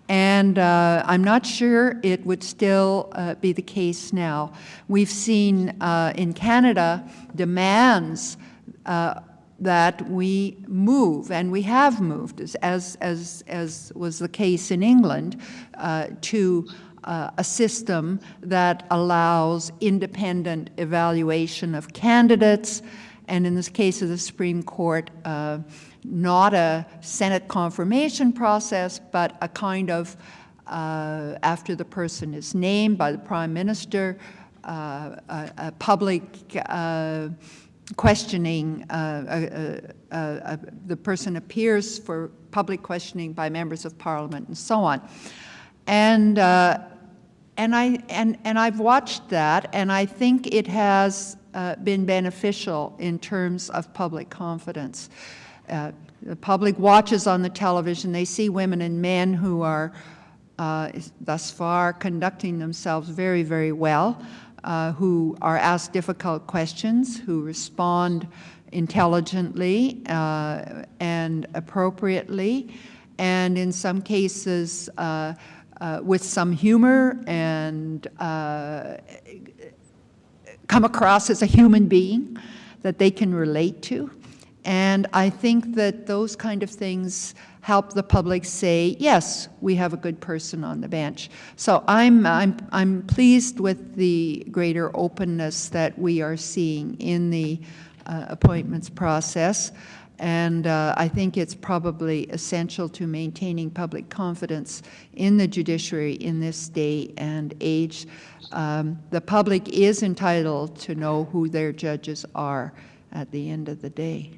And I'm not sure it would still be the case now. We've seen in Canada demands that we move, and we have moved, as was the case in England, to a system that allows independent evaluation of candidates, and in this case of the Supreme Court, not a Senate confirmation process, but a kind of, after the person is named by the Prime Minister, a public questioning, the person appears for public questioning by members of Parliament and so on. And I've watched that, and I think it has been beneficial in terms of public confidence. The public watches on the television, they see women and men who are thus far conducting themselves very, very well, who are asked difficult questions, who respond intelligently and appropriately, and in some cases with some humor, and come across as a human being that they can relate to. And I think that those kind of things help the public say, yes, we have a good person on the bench. So I'm pleased with the greater openness that we are seeing in the appointments process. And I think it's probably essential to maintaining public confidence in the judiciary in this day and age. The public is entitled to know who their judges are at the end of the day.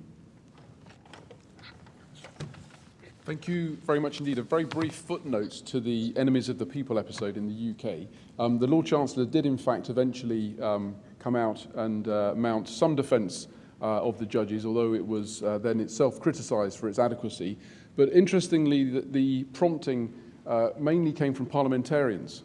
Thank you very much indeed. A very brief footnote to the Enemies of the People episode in the UK. The Lord Chancellor did in fact eventually come out and mount some defence of the judges, although it was then itself criticised for its adequacy. But interestingly, the prompting mainly came from parliamentarians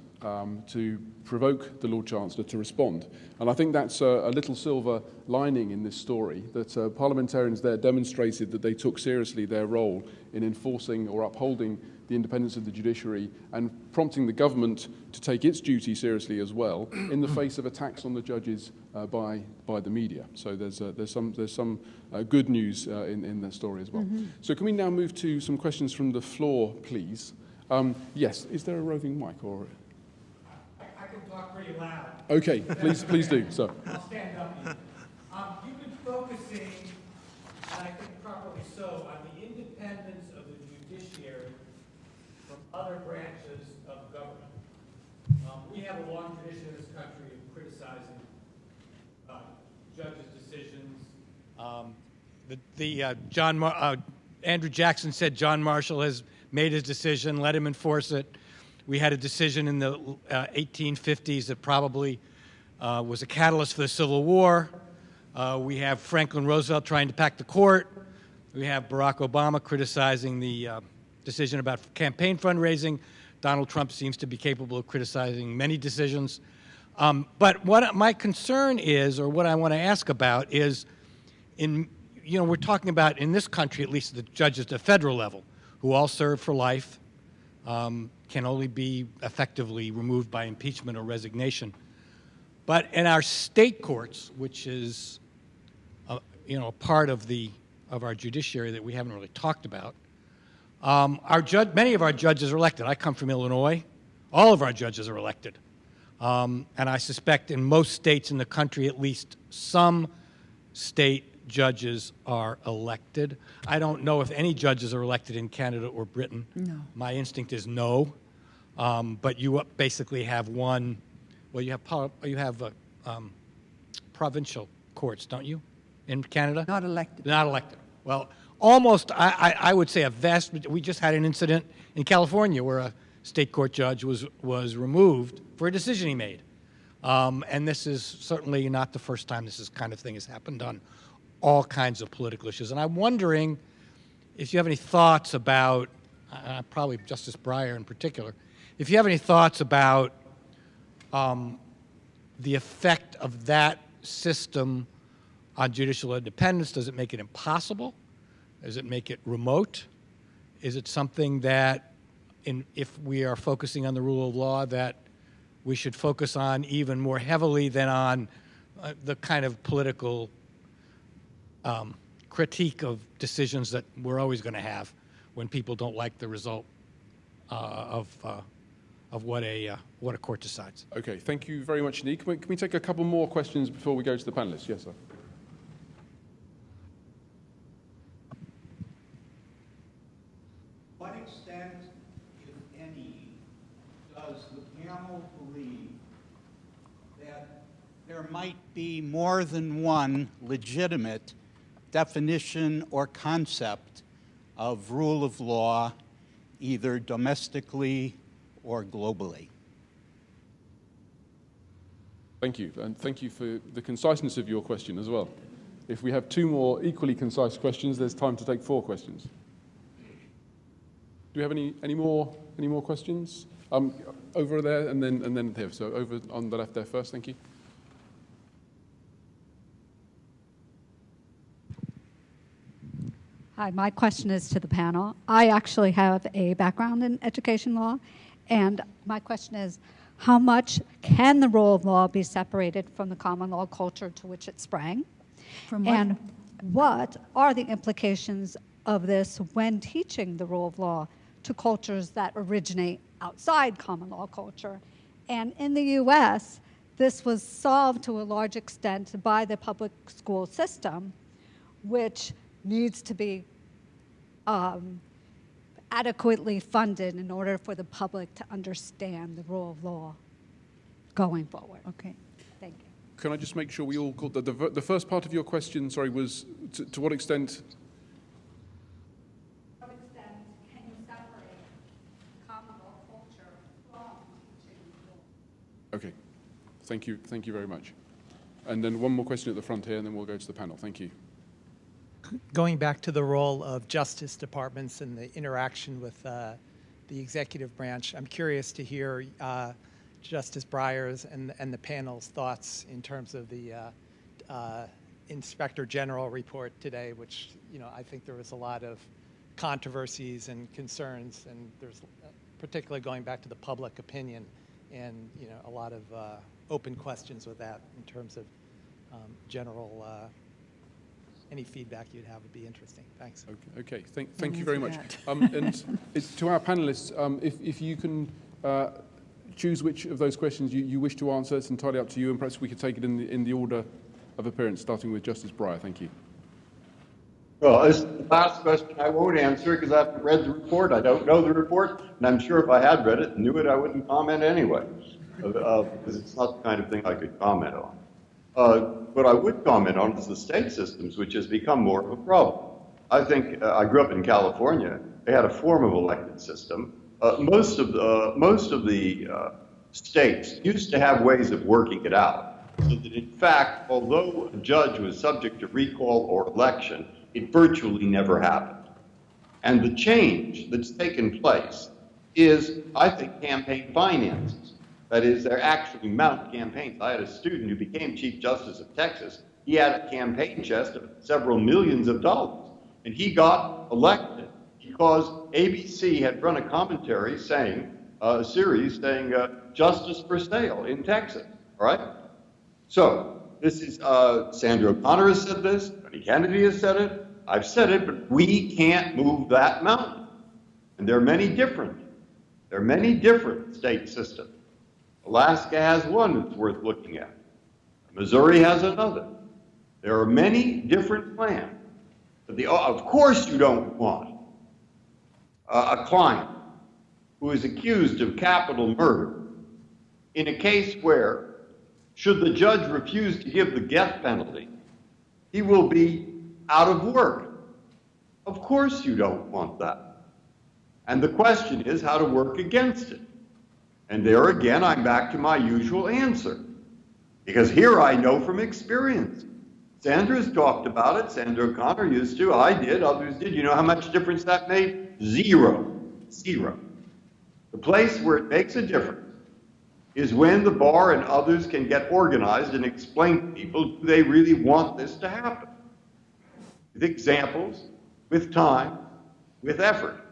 to provoke the Lord Chancellor to respond. And I think that's a little silver lining in this story, that parliamentarians there demonstrated that they took seriously their role in enforcing or upholding the independence of the judiciary and prompting the government to take its duty seriously as well in the face of attacks on the judges by the media. So there's some good news in that story as well. Mm-hmm. So can we now move to some questions from the floor, please? Yes, is there a roving mic or? I can talk pretty loud. Okay, please do. So. I'll stand up. You've been focusing, and I think properly so, on the independence of the judiciary from other branches of government. We have a long tradition in this country of criticizing judges' decisions. Andrew Jackson said John Marshall has made his decision, let him enforce it. We had a decision in the 1850s that probably was a catalyst for the Civil War. We have Franklin Roosevelt trying to pack the court. We have Barack Obama criticizing the decision about campaign fundraising. Donald Trump seems to be capable of criticizing many decisions. But what my concern is, or what I want to ask about is, we're talking about in this country, at least the judges at the federal level, who all serve for life, can only be effectively removed by impeachment or resignation. But in our state courts, which is a part of our judiciary that we haven't really talked about, many of our judges are elected. I come from Illinois. All of our judges are elected. And I suspect in most states in the country, at least some state judges are elected. I don't know if any judges are elected in Canada or Britain. No. My instinct is no. But you basically have one. Well, you have provincial courts, don't you, in Canada? Not elected. Not elected. Well, almost. I would say a vast. We just had an incident in California where a state court judge was removed for a decision he made, and this is certainly not the first time this kind of thing has happened on all kinds of political issues. And I'm wondering if you have any thoughts about, probably Justice Breyer in particular, if you have any thoughts about the effect of that system on judicial independence. Does it make it impossible? Does it make it remote? Is it something that, if we are focusing on the rule of law, that we should focus on even more heavily than on the kind of political critique of decisions that we're always going to have when people don't like the result of what a court decides. Okay, thank you very much, Nick. Can we take a couple more questions before we go to the panelists? Yes, sir. What extent, if any, does the panel believe that there might be more than one legitimate definition or concept of rule of law, either domestically or globally? Thank you, and thank you for the conciseness of your question as well. If we have two more equally concise questions, there's time to take 4 questions. Do we have any more questions? Over there and then here. So over on the left there first. Thank you. Hi, my question is to the panel. I actually have a background in education law, and my question is, how much can the rule of law be separated from the common law culture to which it sprang? From what? And what are the implications of this when teaching the rule of law to cultures that originate outside common law culture? And in the US, this was solved to a large extent by the public school system, which needs to be adequately funded in order for the public to understand the rule of law going forward. Okay. Thank you. Can I just make sure we all caught the first part of your question, sorry, was to what extent? To what extent can you separate common law culture from teaching law? Okay, thank you very much. And then one more question at the front here, and then we'll go to the panel. Thank you. Going back to the role of justice departments and the interaction with the executive branch, I'm curious to hear Justice Breyer's and the panel's thoughts in terms of the Inspector General report today, which, I think there was a lot of controversies and concerns, and there's particularly going back to the public opinion, and a lot of open questions with that in terms of general. Any feedback you'd have would be interesting. Thanks. Okay. Thank you very much. And to our panelists, if you can choose which of those questions you wish to answer, it's entirely up to you, and perhaps we could take it in the order of appearance, starting with Justice Breyer. Thank you. Well, this last question I won't answer because I haven't read the report. I don't know the report, and I'm sure if I had read it and knew it, I wouldn't comment anyway, because it's not the kind of thing I could comment on. What I would comment on is the state systems, which has become more of a problem. I think I grew up in California. They had a form of elected system. Most of the states used to have ways of working it out, so that in fact, although a judge was subject to recall or election, it virtually never happened. And the change that's taken place is, I think, campaign finances. That is, they're actually mount campaigns. I had a student who became Chief Justice of Texas. He had a campaign chest of several millions of dollars, and he got elected because ABC had run a commentary saying, a series saying, justice for sale in Texas, all right? So this is, Sandra O'Connor has said this, Tony Kennedy has said it, I've said it, but we can't move that mountain. And there are many different state systems. Alaska has one that's worth looking at. Missouri has another. There are many different plans. But of course you don't want a client who is accused of capital murder in a case where, should the judge refuse to give the death penalty, he will be out of work. Of course you don't want that. And the question is how to work against it. And there again, I'm back to my usual answer. Because here I know from experience. Sandra's talked about it. Sandra O'Connor used to. I did. Others did. You know how much difference that made? Zero. Zero. The place where it makes a difference is when the bar and others can get organized and explain to people, do they really want this to happen? With examples, with time, with effort.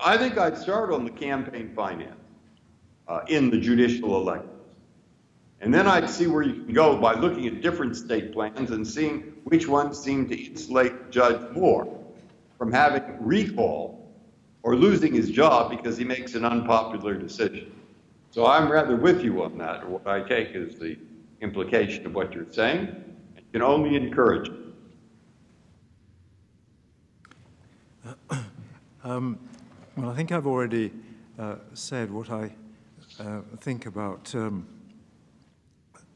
I think I'd start on the campaign finance in the judicial elections. And then I'd see where you can go by looking at different state plans and seeing which ones seem to insulate the judge more from having recall or losing his job because he makes an unpopular decision. So I'm rather with you on that, or what I take is the implication of what you're saying, and can only encourage it. Well, I think I've already said what I think about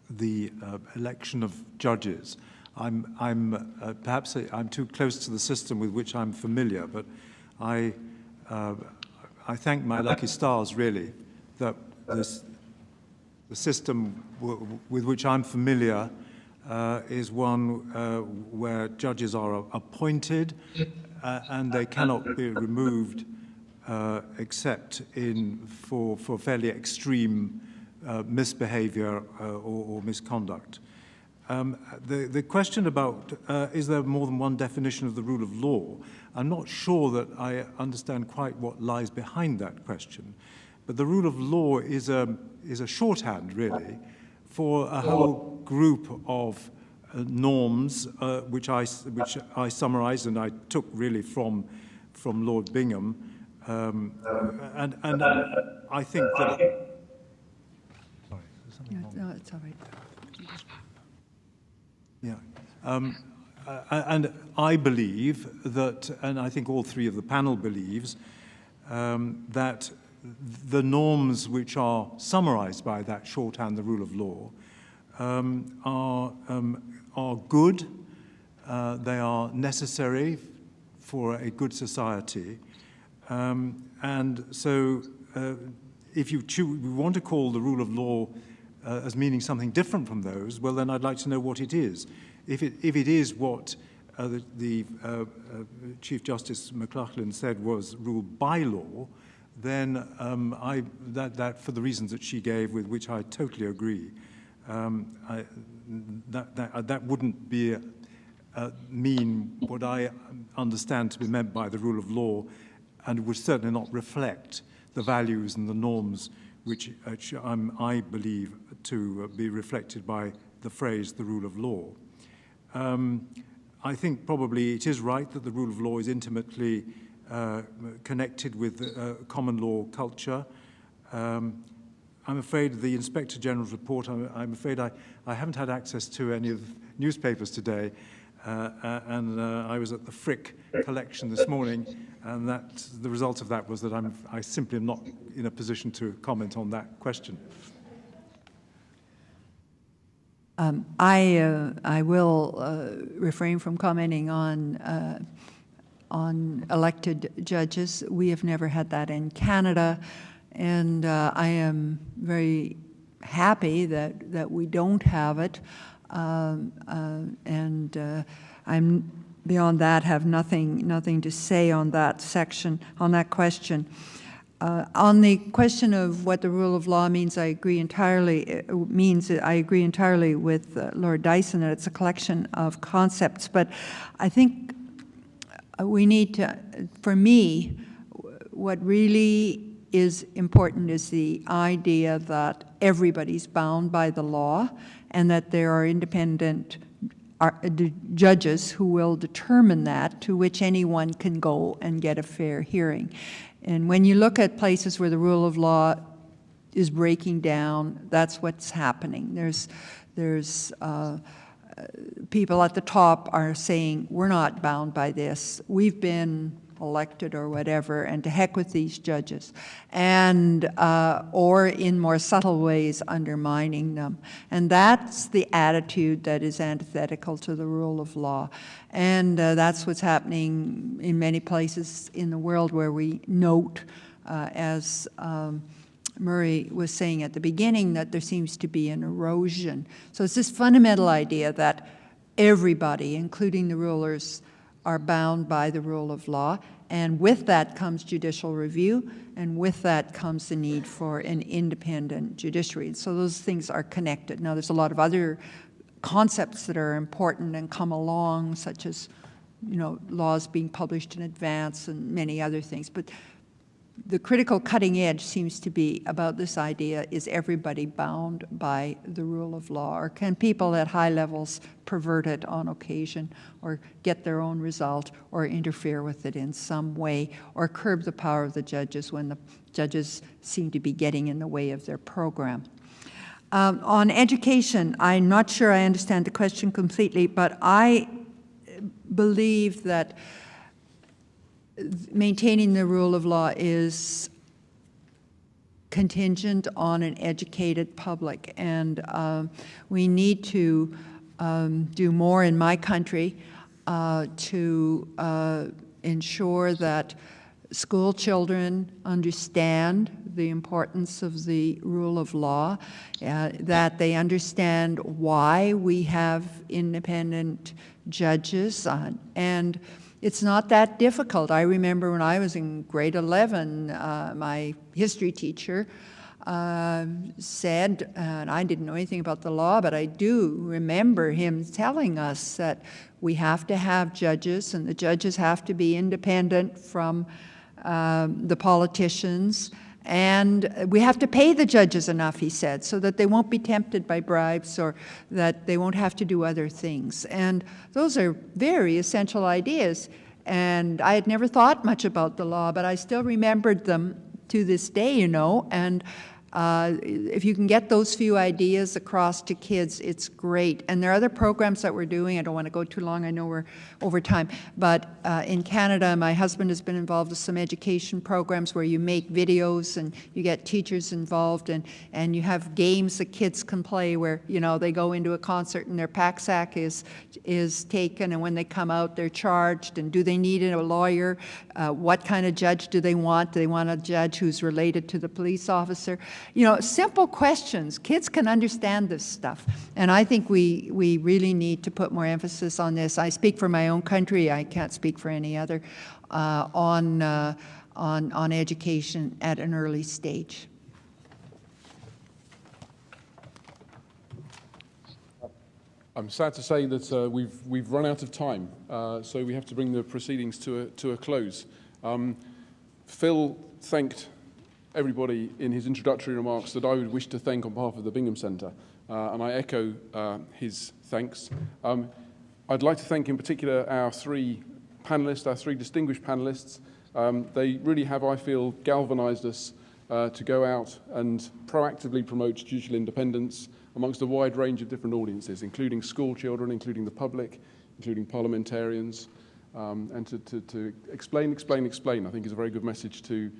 the election of judges. Perhaps I'm too close to the system with which I'm familiar, but I thank my lucky stars, really, that the system with which I'm familiar is one where judges are appointed and they cannot be removed except for fairly extreme misbehavior or misconduct. The question about is there more than one definition of the rule of law, I'm not sure that I understand quite what lies behind that question. But the rule of law is a shorthand, really, for a whole group of norms which I summarized and I took really from Lord Bingham. And I think that... Sorry, is there something wrong? No, it's all right. Yeah. And I believe that, and I think all three of the panel believes, that the norms which are summarized by that shorthand, the rule of law, are good, they are necessary for a good society, and so if you want to call the rule of law as meaning something different from those, well then I'd like to know what it is. If it is what the Chief Justice McLachlan said was ruled by law, then that for the reasons that she gave, with which I totally agree, that wouldn't be mean what I understand to be meant by the rule of law, and would certainly not reflect the values and the norms which I believe to be reflected by the phrase the rule of law. I think probably it is right that the rule of law is intimately connected with common law culture. I'm afraid the Inspector General's report, I'm afraid I haven't had access to any of the newspapers today, and I was at the Frick collection this morning, and the result of that was that I simply am not in a position to comment on that question. I will refrain from commenting on elected judges. We have never had that in Canada, and I am very happy that we don't have it. I'm beyond that, have nothing to say on that section, on that question. On the question of what the rule of law means, I agree entirely. I agree entirely with Lord Dyson that it's a collection of concepts. But I think we need to, for me, what really is important is the idea that everybody's bound by the law, and that there are independent judges who will determine that, to which anyone can go and get a fair hearing. And when you look at places where the rule of law is breaking down, that's what's happening. There's people at the top are saying, we're not bound by this. We've been elected or whatever, and to heck with these judges, and or in more subtle ways undermining them. And that's the attitude that is antithetical to the rule of law. And that's what's happening in many places in the world where we note, as Murray was saying at the beginning, that there seems to be an erosion. So it's this fundamental idea that everybody, including the rulers, are bound by the rule of law, and with that comes judicial review, and with that comes the need for an independent judiciary. So those things are connected. Now, there's a lot of other concepts that are important and come along, such as, laws being published in advance and many other things. But the critical cutting edge seems to be about this idea, is everybody bound by the rule of law, or can people at high levels pervert it on occasion, or get their own result, or interfere with it in some way, or curb the power of the judges when the judges seem to be getting in the way of their program. On education, I'm not sure I understand the question completely, but I believe that maintaining the rule of law is contingent on an educated public, and we need to do more in my country to ensure that school children understand the importance of the rule of law, that they understand why we have independent judges, and it's not that difficult. I remember when I was in grade 11, my history teacher said, and I didn't know anything about the law, but I do remember him telling us that we have to have judges, and the judges have to be independent from the politicians, and we have to pay the judges enough, he said, so that they won't be tempted by bribes or that they won't have to do other things. And those are very essential ideas. And I had never thought much about the law, but I still remembered them to this day, you know. And if you can get those few ideas across to kids, it's great. And there are other programs that we're doing. I don't want to go too long. I know we're over time. But in Canada, my husband has been involved with some education programs where you make videos and you get teachers involved, and you have games that kids can play where, you know, they go into a concert and their pack sack is taken, and when they come out, they're charged. And do they need a lawyer? What kind of judge do they want? Do they want a judge who's related to the police officer? You know, simple questions. Kids can understand this stuff. And I think we really need to put more emphasis on this. I speak for my own country. I can't speak for any other, on education at an early stage. I'm sad to say that we've run out of time, so we have to bring the proceedings to a close. Phil thanked everybody in his introductory remarks that I would wish to thank on behalf of the Bingham Centre, and I echo his thanks. I'd like to thank in particular our three distinguished panellists. They really have, I feel, galvanised us to go out and proactively promote judicial independence amongst a wide range of different audiences, including school children, including the public, including parliamentarians, and to explain, I think is a very good message to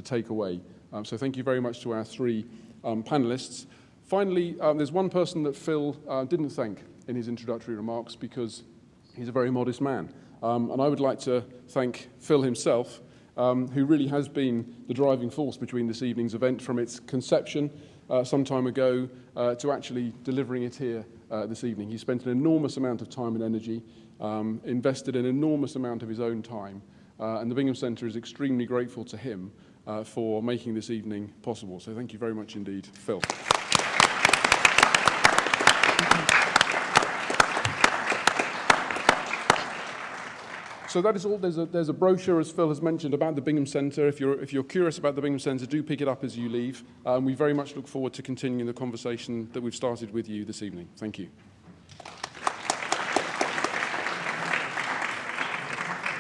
take away. So thank you very much to our three panellists. Finally, there's one person that Phil didn't thank in his introductory remarks because he's a very modest man. And I would like to thank Phil himself, who really has been the driving force between this evening's event from its conception some time ago to actually delivering it here this evening. He spent an enormous amount of time and energy, invested an enormous amount of his own time, and the Bingham Centre is extremely grateful to him for making this evening possible. So thank you very much indeed, Phil. So that is all. There's a brochure, as Phil has mentioned, about the Bingham Centre. If you're curious about the Bingham Centre, do pick it up as you leave. We very much look forward to continuing the conversation that we've started with you this evening. Thank you.